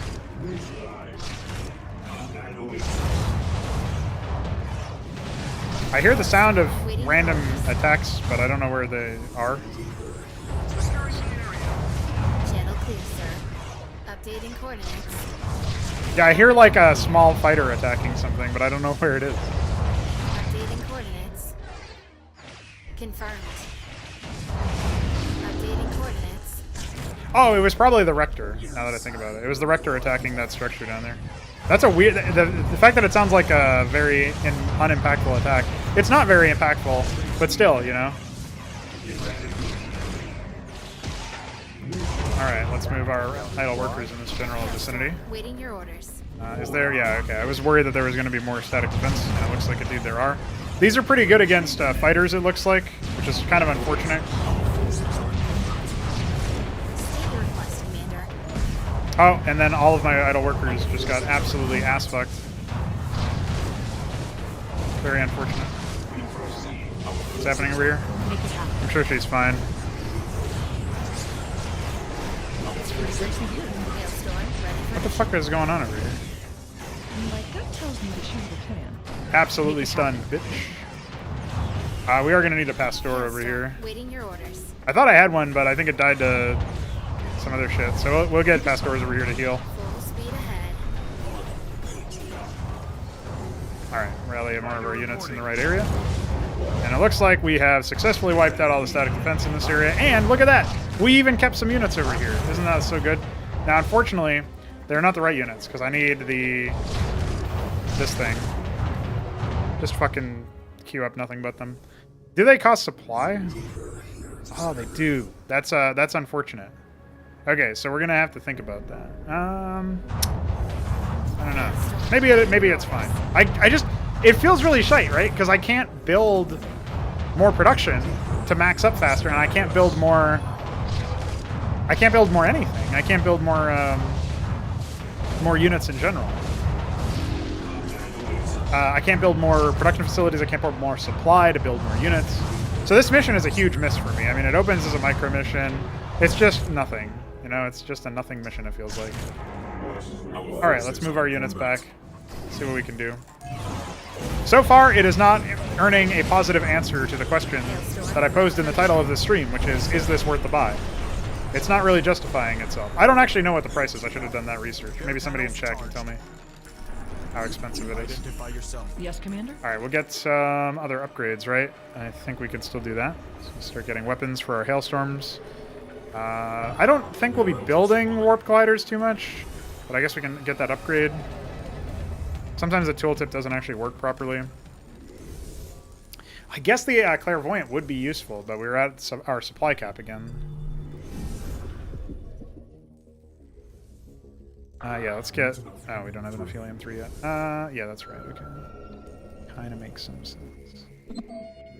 I hear the sound of random attacks, but I don't know where they are. Channel clear, sir. Updating coordinates. Yeah, I hear like a small fighter attacking something, but I don't know where it is. Updating coordinates. Confirmed. Updating coordinates. Oh, it was probably the Rector, now that I think about it. It was the Rector attacking that structure down there. That's a weird... The fact that it sounds like a very unimpactful attack. It's not very impactful, but still, you know? Alright, let's move our idle workers in this general vicinity. Waiting your orders. Is there? Yeah, okay. I was worried that there was going to be more static defense, and it looks like indeed there are. These are pretty good against fighters, it looks like, which is kind of unfortunate. State your request, Commander. Oh, and then all of my idle workers just got absolutely ass-fucked. Very unfortunate. What's happening over here? I'm sure she's fine. Hailstorm, ready for What the fuck is going on over here? My gut tells me that you have a plan. Absolutely stunned, bitch. We are going to need a Pastor over here. Waiting your orders. I thought I had one, but I think it died to some other shit. So we'll get Pastors over here to heal. Full speed ahead. Alright, rally more of our units in the right area. And it looks like we have successfully wiped out all the static defense in this area. And look at that! We even kept some units over here. Isn't that so good? Now, unfortunately, they're not the right units, because I need this thing. Just fucking queue up nothing but them. Do they cost supply? Oh, they do. That's unfortunate. Okay, so we're gonna have to think about that. I don't know. Maybe it's fine. It feels really shite, right? Because I can't build more production to max up faster, and I can't build more. I can't build more anything. I can't build more units in general. I can't build more production facilities. I can't build more supply to build more units. So this mission is a huge miss for me. I mean, it opens as a micro mission. It's just nothing. You know, it's just a nothing mission, it feels like. All right, let's move our units back. See what we can do. So far, it is not earning a positive answer to the question that I posed in the title of this stream, which is this worth the buy? It's not really justifying itself. I don't actually know what the price is. I should have done that research. Maybe somebody in chat can tell me how expensive it is. Yes, Commander? All right, we'll get some other upgrades, right? I think we can still do that. So we'll start getting weapons for our hailstorms. I don't think we'll be building warp gliders too much, but I guess we can get that upgrade. Sometimes the tooltip doesn't actually work properly. I guess the clairvoyant would be useful, but we're at our supply cap again. Yeah, let's get... Oh, we don't have enough helium-3 yet. Yeah, that's right, okay. Kinda makes some sense.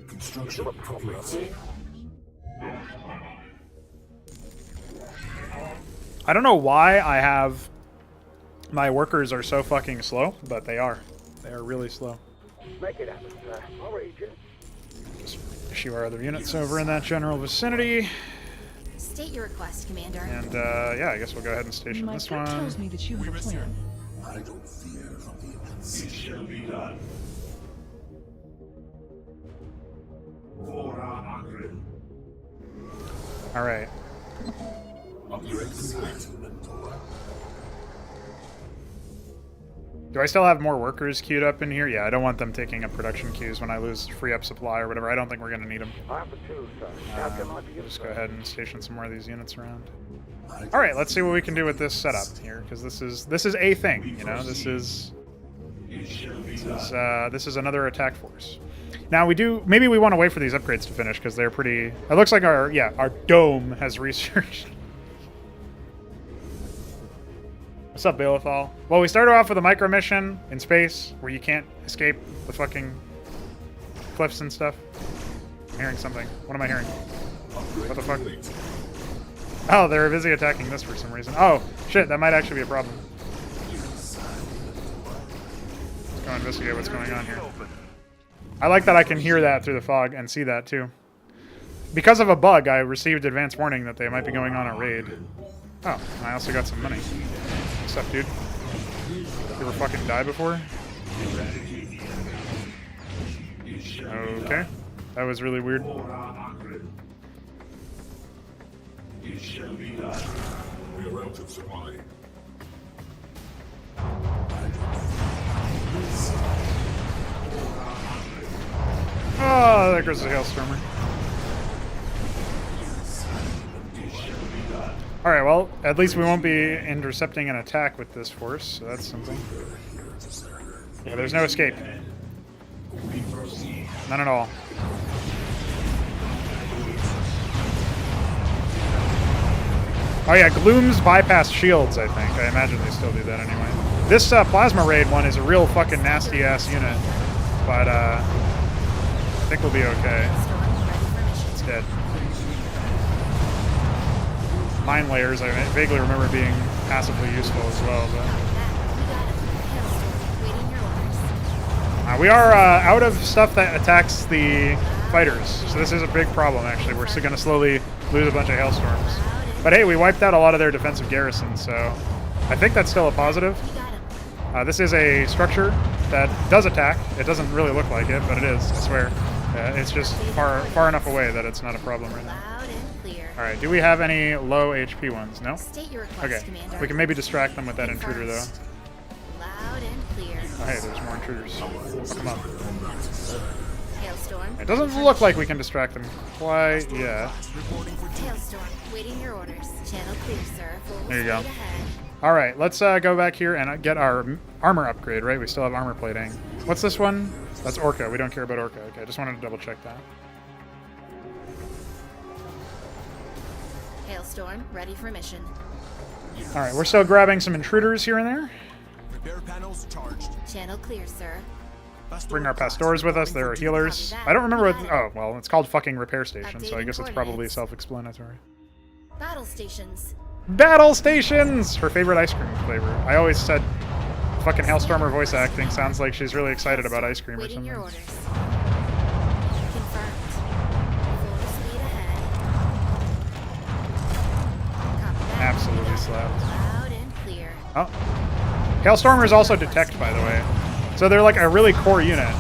Construction progress. I don't know why I have... My workers are so fucking slow, but they are. They are really slow. Make it happen, sir. I'll read you. Just issue our other units over in that general vicinity. State your request, Commander. And, yeah, I guess we'll go ahead and station My this gut one. tells me that you have a plan. I don't fear the opens. It shall be done. Alright. Upgrade complete, Mentor. Do I still have more workers queued up in here? Yeah, I don't want them taking up production queues when I lose free up supply or whatever. I don't think we're going to need them. I have the two, sir. Captain might be We'll just go useful. ahead and station some more of these units around. Alright, let's see what we can do with this setup here, because this is a thing, you know? This is another attack force. Now maybe we want to wait for these upgrades to finish, because they're pretty... It looks like our dome has researched. What's up, Balethal? Well, we started off with a micro mission in space where you can't escape the fucking cliffs and stuff. I'm hearing something. What am I hearing? What the fuck? Oh, they're busy attacking this for some reason. Oh, shit, that might actually be a problem. Let's go investigate what's going on here. I like that I can hear that through the fog and see that too. Because of a bug, I received advance warning that they might be going on a raid. Oh, I also got some money. What's up, dude? You ever fucking die before? Okay. That was really weird. We are out of supply. Oh, there goes the Hailstormer. Alright, well, at least we won't be intercepting an attack with this force, so that's something. Yeah, there's no escape. None at all. Oh yeah, Glooms bypass shields, I think. I imagine they still do that anyway. This Plasma Raid one is a real fucking nasty-ass unit, but I think we'll be okay. It's dead. Mine layers, I vaguely remember being passively useful as well, but... we are out of stuff that attacks the fighters, so this is a big problem, actually. We're still going to slowly lose a bunch of Hailstorms. But hey, we wiped out a lot of their defensive garrisons, so I think that's still a positive. This is a structure that does attack. It doesn't really look like it, but it is, I swear. It's just far enough away that it's not a problem right now. Alright, do we have any low HP ones? No? Okay, we can maybe distract them with that intruder, though. Loud and clear. Oh, hey, there's more intruders. Oh, come on. Hailstorm. It doesn't look like we can distract them quite yet. Hailstorm. Waiting your orders. Channel clear, sir. Full There you go. speed ahead. Alright, let's go back here and get our armor upgrade, right? We still have armor plating. What's this one? That's Orca. We don't care about Orca. Okay, just wanted to double check that. Hailstorm. Ready for mission. Alright, we're still grabbing some intruders here and there. Repair panels charged. Channel clear, sir. Bring our pastors with us. There are healers. I don't remember what... Oh, well, it's called fucking repair station, so I guess it's probably self-explanatory. Battle stations. Battle stations! Her favorite ice cream flavor. I always said fucking Hailstormer voice acting sounds like she's really excited about ice cream or Waiting something. your orders. Confirmed. Full speed ahead. Copy that. Absolutely slapped. Loud and clear. Oh. Hailstormers also detect, by the way. So they're like a really core unit.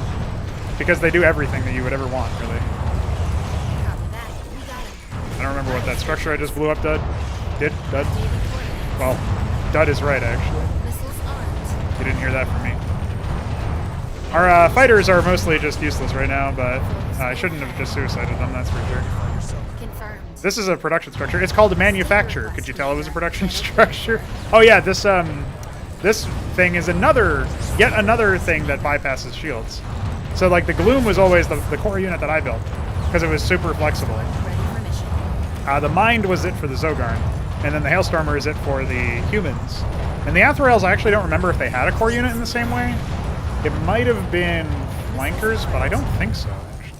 Because they do everything that you would ever want, really. Copy that. We got it. I don't remember what that structure I just blew up did. Dud? Well, dud is right, actually. Missiles armed. You didn't hear that from me. Our fighters are mostly just useless right now, but I shouldn't have just suicided them, that's for sure. Confirmed. This is a production structure. It's called a manufacture. Could you tell it was a production structure? Oh yeah, this thing is yet another thing that bypasses shields. So like the Gloom was always the core unit that I built, because it was super flexible. Ready for mission. The Mind was it for the Zogarn, and then the Hailstormer is it for the humans. And the Athraels, I actually don't remember if they had a core unit in the same way. It might have been flankers, but I don't think so, actually.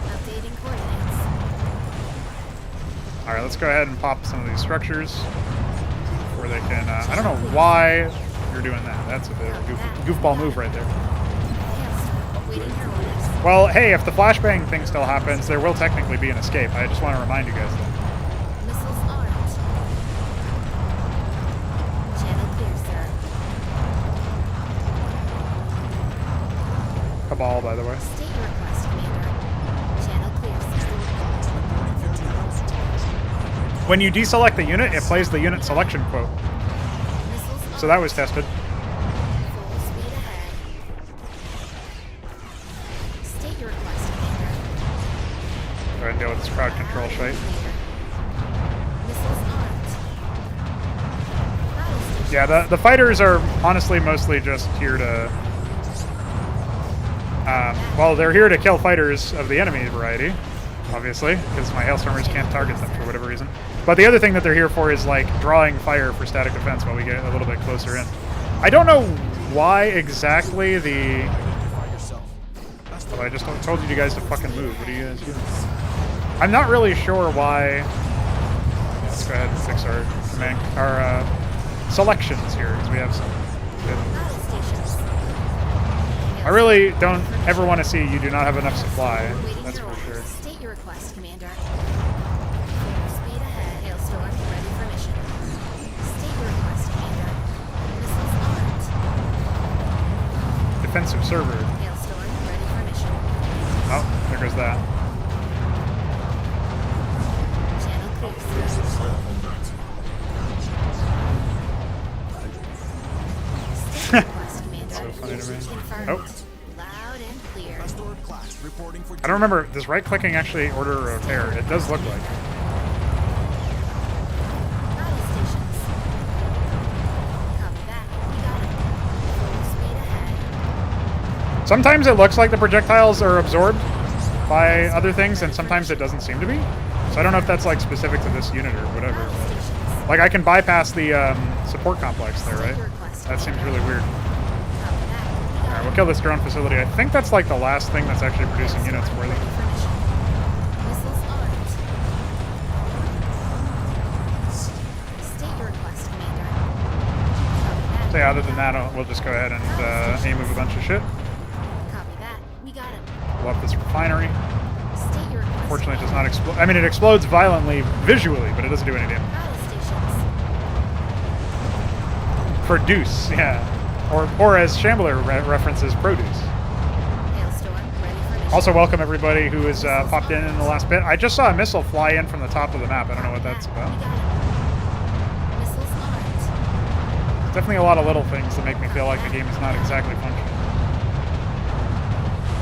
Updating coordinates. Alright, let's go ahead and pop some of these structures before they can... I don't know why you're doing that. That's a bit of a goofball move right there. Hailstorm. Waiting your orders. Well, hey, if the flashbang thing still happens, there will technically be an escape. I just want to remind you guys that. Missiles armed. Channel clear, sir. Cabal, by the way. State your request, Commander. Channel clear, sir. When you deselect the unit, it plays the unit selection quote. Missiles So that was tested. full speed ahead. State your request, Commander. Go ahead and deal with this crowd control shite. Missiles armed. Battle station. Yeah, the fighters are honestly mostly just here to... well, they're here to kill fighters of the enemy variety, obviously, because my Hailstormers can't target them for whatever reason. But the other thing that they're here for is, like, drawing fire for static defense while we get a little bit closer in. I don't know why exactly the... Well, I just told you guys to fucking move. What are you guys doing? I'm not really sure why... Let's go ahead and fix our selections here, because we have some good... Battle stations. I really don't ever want to see you do not have enough supply. Waiting That's your for sure. orders. State your request, Commander. Full speed ahead. Hailstorm, ready for mission. State your request, Commander. Missiles armed. defensive server. Hailstorm, ready for mission. Oh, there goes that. Channel clear, sir. Forces are in combat. State request, Commander. So funny to me. Confirmed. Oh. Loud and clear. I don't remember. Does right-clicking actually order a repair? It does look like. Battle stations. Copy that. We got it. Full speed ahead. Sometimes it looks like the projectiles are absorbed by other things, and sometimes it doesn't seem to be. So I don't know if that's like specific to this unit or whatever. Battle But, stations. like I can bypass the support complex there, right? That seems really weird. Copy that. We got Alright, we'll kill this drone facility. I think that's like the last thing that's actually producing units for them. ready for mission. Missiles armed. State your request, Commander. Copy that. So yeah, other than that, we'll just go ahead and aim with a bunch of shit. Copy that. We got it. Blow up this refinery. State your request. Fortunately, it does not explode. I mean, it explodes violently visually, but it doesn't do any damage. Battle stations. Produce, yeah. Or as Shambler references, produce. Hailstorm, ready for mission. Also, welcome everybody who has popped in the last bit. I just saw a missile fly in from the top of the map. I don't know what that's We about. got it. Missiles armed. Definitely a lot of little things that make me feel like the game is not exactly functioning.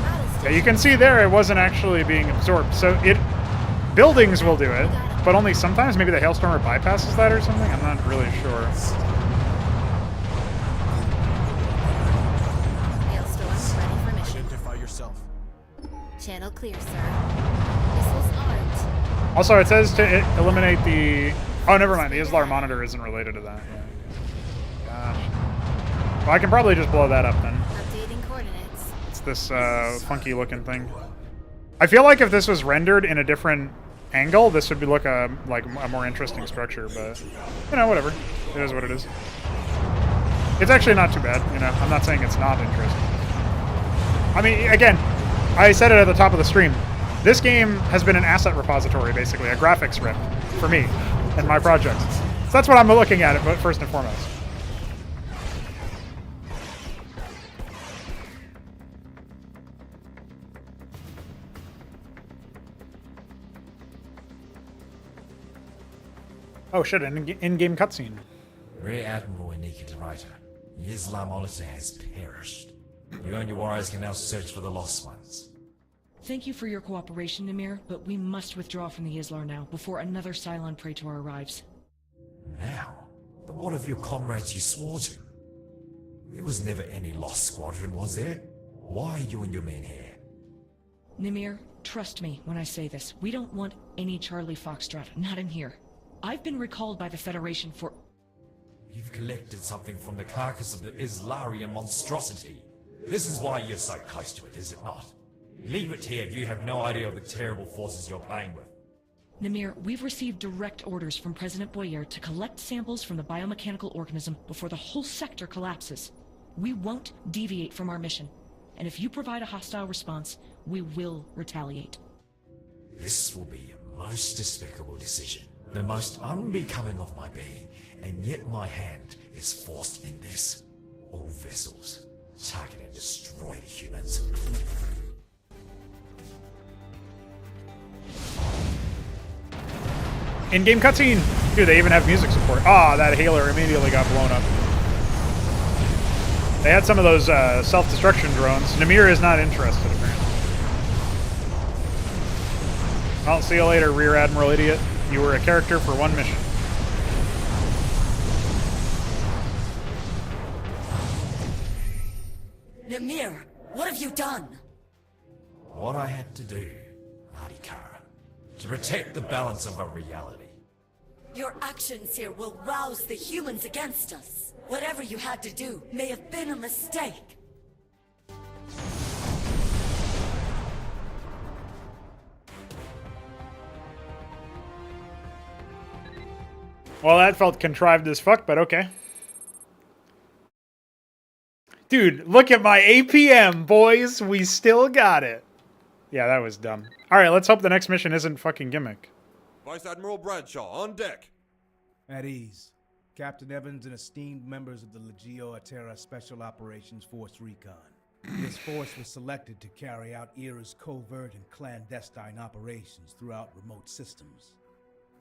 Battle Yeah, stations. you can see there it wasn't actually being absorbed. So buildings will do it, but only sometimes. Maybe the Hailstormer bypasses that or something. I'm not really sure. Hailstorm, ready for mission. Identify yourself. Channel clear, sir. Missiles armed. Also, it says to eliminate the... Oh, never mind. The Izlar monitor isn't related to that. Yeah. Gosh. Well, I can probably just blow that up then. Updating coordinates. It's this funky looking thing. I feel like if this was rendered in a different angle, this would be like a more interesting structure, but you know, whatever. It is what it is. It's actually not too bad, you know. I'm not saying it's not interesting. I mean, again, I said it at the top of the stream. This game has been an asset repository, basically, a graphics rip for me and my projects. So that's what I'm looking at it, but first and foremost. Oh shit, an in-game cutscene. Rear Admiral Anika Writer, the Islam monitor has perished. You and your warriors can now search for the lost ones. Thank you for your cooperation, Namir, but we must withdraw from the Izlar now, before another Cylon Praetor arrives. Now? But what of your comrades you swore to? There was never any lost squadron, was there? Why are you and your men here? Namir, trust me when I say this. We don't want any Charlie Foxtrot, not in here. I've been recalled by the Federation for... You've collected something from the carcass of the Islarian monstrosity. This is why you're so close to it, is it not? Leave it here if you have no idea of the terrible forces you're playing with. Namir, we've received direct orders from President Boyer to collect samples from the biomechanical organism before the whole sector collapses. We won't deviate from our mission. And if you provide a hostile response, we will retaliate. This will be a most despicable decision. The most unbecoming of my being, and yet my hand is forced in this. All vessels, target and destroy the humans. In-game cutscene! Dude, they even have music support. Ah, that hailer immediately got blown up. They had some of those self-destruction drones. Namir is not interested, apparently. Well, see you later, Rear Admiral Idiot. You were a character for one mission. Namir, what have you done? What I had to do, Adhikara, to protect the balance of our reality. Your actions here will rouse the humans against us. Whatever you had to do may have been a mistake. Well, that felt contrived as fuck, but okay. Dude, look at my APM, boys. We still got it. Yeah, that was dumb. All right, let's hope the next mission isn't fucking gimmick. Vice Admiral Bradshaw, on deck. At ease. Captain Evans and esteemed members of the Legio Atera Special Operations Force Recon. This force was selected to carry out ERA's covert and clandestine operations throughout remote systems.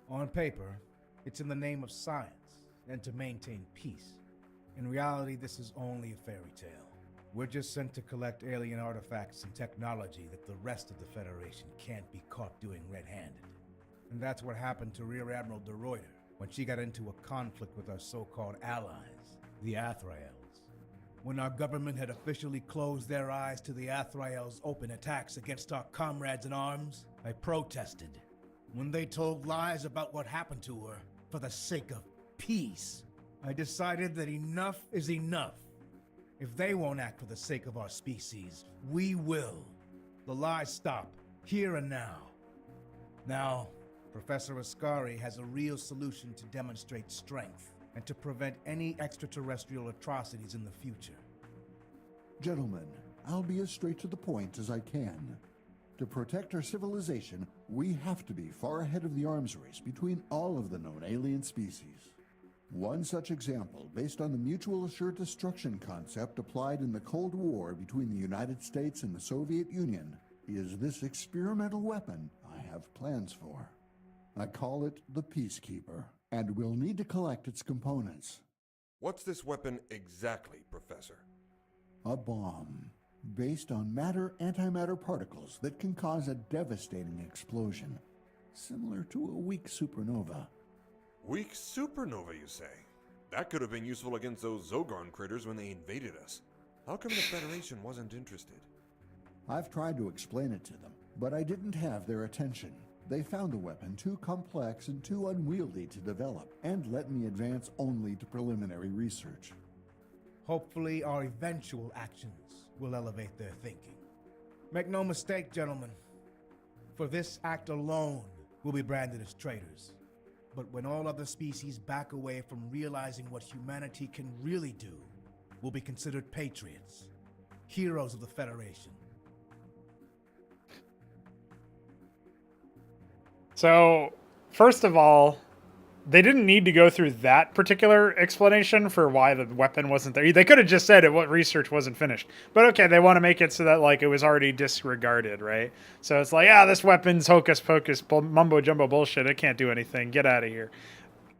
On paper, it's in the name of science and to maintain peace. In reality, this is only a fairy tale. We're just sent to collect alien artifacts and technology that the rest of the Federation can't be caught doing red-handed. And that's what happened to Rear Admiral de Ruyter when she got into a conflict with our so-called allies, the Athraels. When our government had officially closed their eyes to the Athraels' open attacks against our comrades in arms, I protested. When they told lies about what happened to her for the sake of peace, I decided that enough is enough. If they won't act for the sake of our species, we will. The lies stop, here and now. Now, Professor Ascari has a real solution to demonstrate strength and to prevent any extraterrestrial atrocities in the future. Gentlemen, I'll be as straight to the point as I can. To protect our civilization, we have to be far ahead of the arms race between all of the known alien species. One such example, based on the mutual assured destruction concept applied in the Cold War between the United States and the Soviet Union, is this experimental weapon I have plans for. I call it the Peacekeeper, and we'll need to collect its components. What's this weapon exactly, Professor? A bomb, based on matter-antimatter particles that can cause a devastating explosion, similar to a weak supernova. Weak supernova, you say? That could have been useful against those Zogarn critters when they invaded us. How come the Federation wasn't interested? I've tried to explain it to them, but I didn't have their attention. They found the weapon too complex and too unwieldy to develop, and let me advance only to preliminary research. Hopefully, our eventual actions will elevate their thinking. Make no mistake, gentlemen. For this act alone, we'll be branded as traitors. But when all other species back away from realizing what humanity can really do, we'll be considered patriots, heroes of the Federation. So, first of all, they didn't need to go through that particular explanation for why the weapon wasn't there. They could have just said what research wasn't finished. But okay, they want to make it so that like it was already disregarded, right? So it's like, this weapon's hocus pocus, mumbo jumbo bullshit. It can't do anything. Get out of here.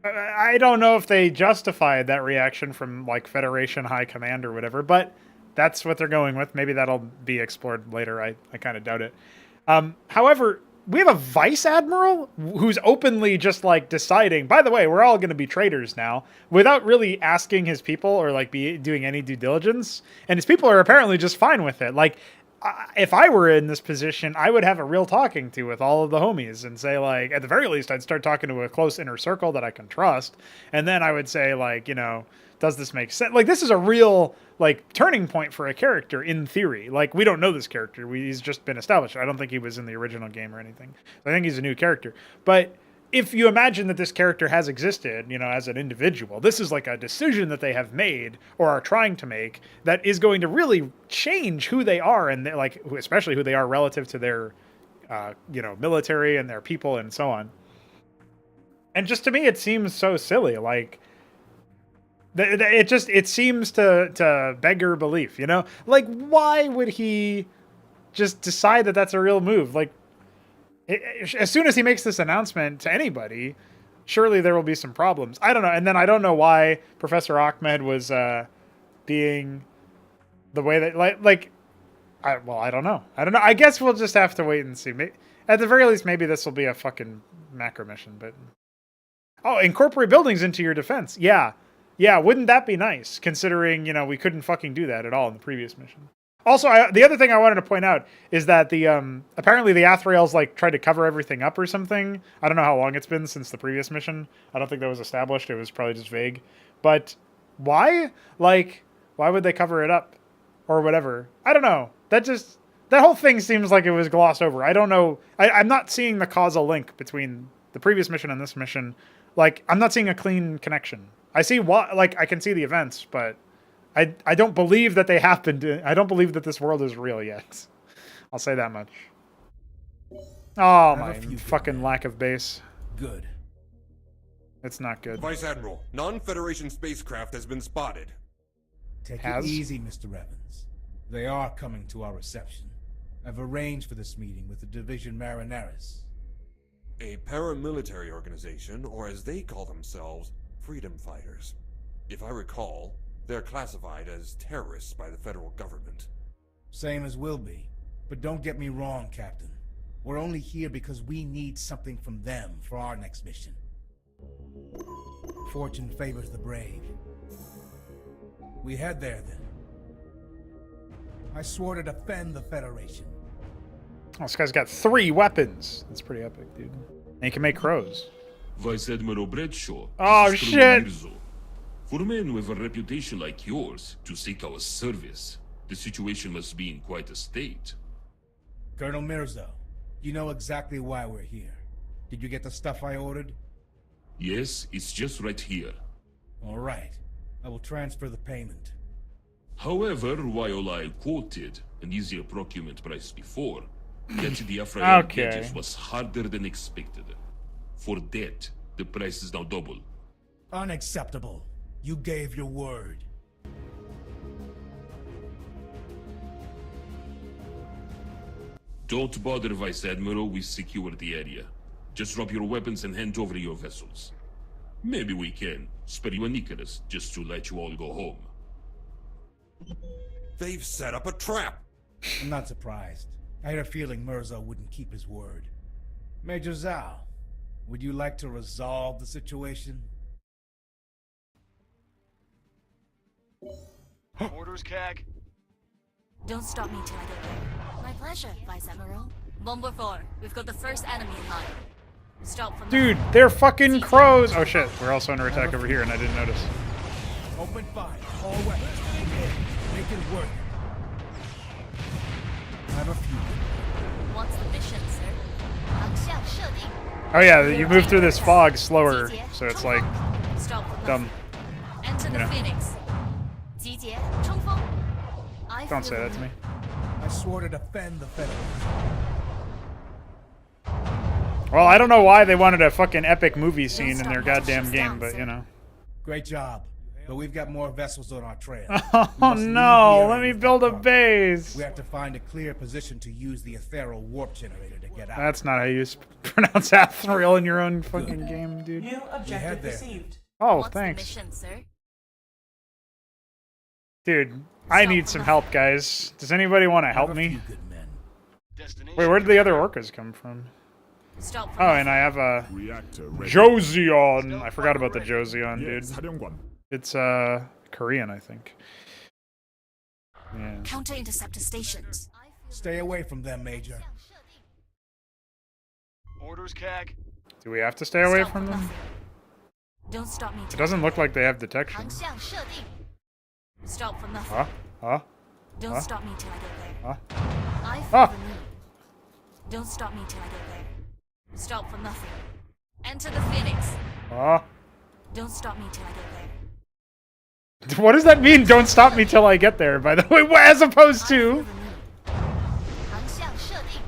I don't know if they justified that reaction from like Federation High Command or whatever, but that's what they're going with. Maybe that'll be explored later. I kind of doubt it. However, we have a vice admiral who's openly just like deciding, by the way, we're all going to be traitors now, without really asking his people or like doing any due diligence. And his people are apparently just fine with it. Like, if I were in this position, I would have a real talking to with all of the homies and say, like, at the very least, I'd start talking to a close inner circle that I can trust. And then I would say, like, does this make sense? Like, this is a real, like, turning point for a character in theory. Like, we don't know this character. He's just been established. I don't think he was in the original game or anything. I think he's a new character. But if you imagine that this character has existed, as an individual, this is like a decision that they have made or are trying to make that is going to really change who they are and like, especially who they are relative to their, military and their people and so on. And just to me, it seems so silly. Like, it seems to beggar belief, Like, why would he just decide that that's a real move? Like, as soon as he makes this announcement to anybody, surely there will be some problems. I don't know. And then I don't know why Professor Ahmed was being the way that, I don't know. I guess we'll just have to wait and see. At the very least, maybe this will be a fucking macro mission. But incorporate buildings into your defense. Yeah, wouldn't that be nice, considering, we couldn't fucking do that at all in the previous mission. Also, the other thing I wanted to point out is that the apparently the Athraels like tried to cover everything up or something. I don't know how long it's been since the previous mission. I don't think that was established. It was probably just vague. But why? Like, why would they cover it up or whatever? I don't know. That whole thing seems like it was glossed over. I don't know. I'm not seeing the causal link between the previous mission and this mission. Like, I'm not seeing a clean connection. I see I can see the events, but I don't believe that they happened. I don't believe that this world is real yet. I'll say that much. Oh, my fucking lack of base. Good. It's not good. Vice Admiral, non-Federation spacecraft has been spotted. Take it easy, Mr. Evans. They are coming to our reception. I've arranged for this meeting with the Division Marineris. A paramilitary organization, or as they call themselves, freedom fighters. If I recall, they're classified as terrorists by the federal government. Same as will be. But don't get me wrong, Captain. We're only here because we need something from them for our next mission. Fortune favors the brave. We head there, then. I swore to defend the Federation. Oh, this guy's got 3 weapons. That's pretty epic, dude. And he can make crows. Vice Admiral Bradshaw. Oh, this is shit. Colonel Mirzo. For a man with a reputation like yours to seek our service, the situation must be in quite a state. Colonel Mirzo, you know exactly why we're here. Did you get the stuff I ordered? Yes, it's just right here. All right. I will transfer the payment. However, while I quoted an easier procurement price before, getting the Ephraim gadgets was harder than expected. For that, the price is now double. Unacceptable. You gave your word. Don't bother, Vice Admiral, we secured the area. Just drop your weapons and hand over your vessels. Maybe we can spare you a Nicholas just to let you all go home. They've set up a trap! I'm not surprised. I had a feeling Mirzo wouldn't keep his word. Major Zhao, would you like to resolve the situation? Orders, CAG. Don't stop me till I get there. My pleasure, Vice Admiral. Bomber 4, we've got the first enemy in line. Stop from Dude, they're fucking crows! Oh shit, we're also under attack over here and I didn't notice. Open fire. All weapons. Make it work. I have a few. What's the mission, sir? 航向设定. Oh yeah, you move through this fog slower, so it's like Stop from dumb. Enter the Yeah. Phoenix. 集结，冲锋. Don't say that to me. I swore to defend the Federation. Well, I don't know why they wanted a fucking epic movie scene in their goddamn game, but you know. Great job. But we've got more vessels on our trail. Oh no, let me build a base. We have to find a clear position to use the ethereal warp generator to get out. That's not how you pronounce Athril in your own fucking game, dude. New objective received. Oh, What's thanks. the mission, sir? Dude, I need some help, guys. Does anybody want to help me? Wait, where did the other orcas come from? Stop Oh, and I have a Reactor ready. Joseon. I forgot about the Joseon, dude. Yes, 사령관. It's Korean, I think. Yeah. Counter interceptor stations. Stay away from them, Major. Orders, CAG. Do we have to stay away Stop from them? nothing. Don't stop me. It doesn't look like they have detection. 航向设定. Stop for nothing. Huh? Huh? Don't Huh? stop me till I get there. Huh? I feel Ah. the need. Don't stop me till I get there. Stop for nothing. Enter the Phoenix. Huh? Don't stop me till I get What does that mean? Don't stop me till I get there, by the way, as opposed there. to... I feel the need. 航向设定.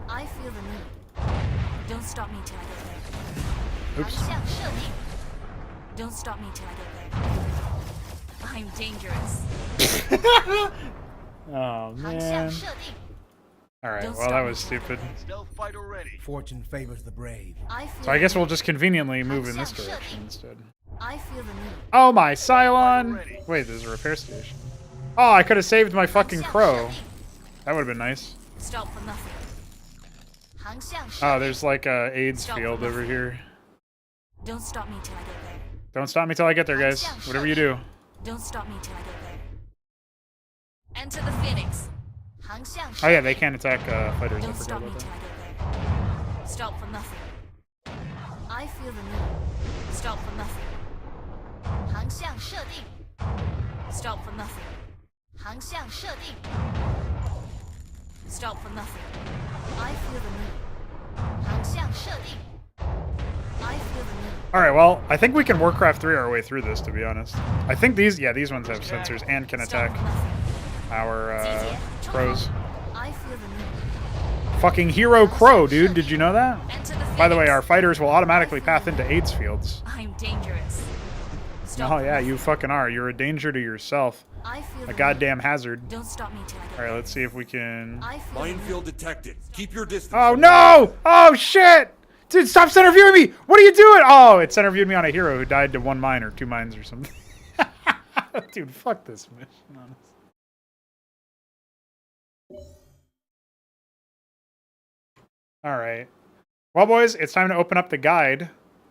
I feel the need. Don't stop me till I get there. Oops. 航向设定. Don't stop me till I get there. I'm dangerous. Oh, 航向 man. 设定. Alright, Don't well, stop that me was till I get stupid. there. Stealth fighter ready. Fortune favors the brave. I feel So I guess the we'll need. just conveniently move in this direction instead. I feel the need. Oh, my Cylon! Wait, there's a repair station. Oh, I could have saved my fucking crow. That would have been nice. Stop for nothing. 航向设 Oh, 定. there's like a AIDS Stop field for over nothing. here. Don't stop me till I get there. Don't stop me till I get there, guys. Whatever you do. Don't stop me till I get there. Enter the Phoenix. 航向 Oh yeah, they can't attack fighters. I Don't forgot stop me about till that. I get there. Stop for nothing. I feel the need. Stop for nothing. 航向设定. Stop for nothing. 航向设定. Stop for nothing. I feel the need. 航向设定. I feel the need. Alright, well, I think we can Warcraft 3 our way through this, to be honest. I think these ones have sensors and can attack our crows. I feel the need. Fucking hero crow, dude. Did you know that? Enter the By the way, Phoenix. our fighters will automatically path into AIDS fields. I'm dangerous. Stop Oh for yeah, nothing. you fucking are. You're a danger to yourself. I feel A the goddamn hazard. need. Don't stop me till I get All right, let's see if we can. I feel the need. Minefield detected. Keep your distance. Oh from no! Oh shit! Dude, stop center viewing me! What are you doing? Oh, it center viewed me on a hero who died to 1 mine or 2 mines or something. Dude, fuck this mission, honestly. All right. Well, boys, it's time to open up the guide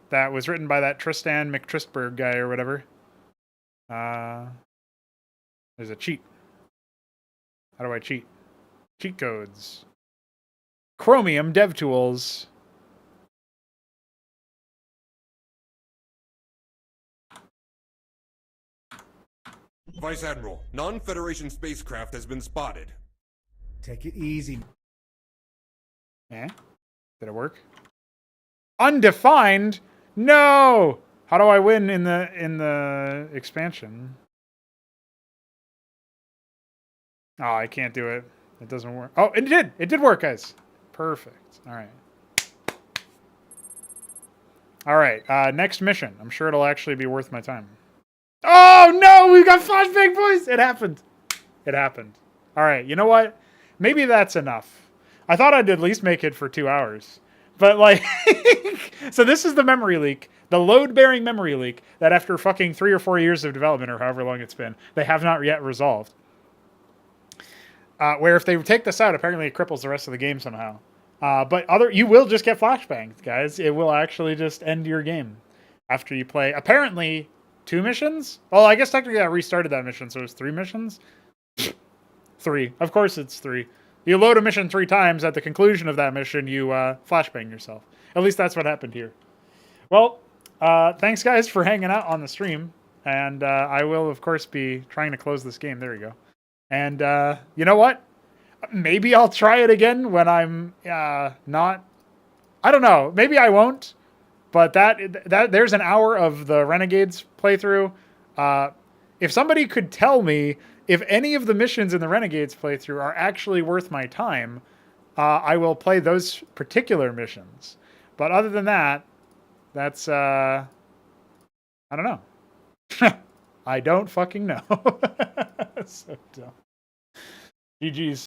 that was written by that Tristan McTristberg guy or whatever. There's a cheat. How do I cheat? Cheat codes. Chromium DevTools. Vice Admiral, non-Federation spacecraft has been spotted. Take it easy. Eh? Did it work? Undefined? No! How do I win in the expansion? Oh, I can't do it. It doesn't work. Oh, it did! It did work, guys. Perfect. Alright. Alright, next mission. I'm sure it'll actually be worth my time. Oh, no! We got flashbang, boys! It happened. It happened. Alright, you know what? Maybe that's enough. I thought I'd at least make it for 2 hours. But, like... So this is the memory leak. The load-bearing memory leak that after fucking 3 or 4 years of development, or however long it's been, they have not yet resolved. Where if they take this out, apparently it cripples the rest of the game somehow. But you will just get flashbanged, guys. It will actually just end your game after you play, apparently, 2 missions? Well, I guess technically I restarted that mission, so it was 3 missions? 3. Of course it's 3. You load a mission 3 times. At the conclusion of that mission, you flashbang yourself. At least that's what happened here. Well, thanks, guys, for hanging out on the stream. And I will, of course, be trying to close this game. There you go. And you know what? Maybe I'll try it again when I'm not... I don't know. Maybe I won't. But there's an hour of the Renegades playthrough. If somebody could tell me if any of the missions in the Renegades playthrough are actually worth my time, I will play those particular missions. But other than that, that's... I don't know. I don't fucking know. So dumb. GG's.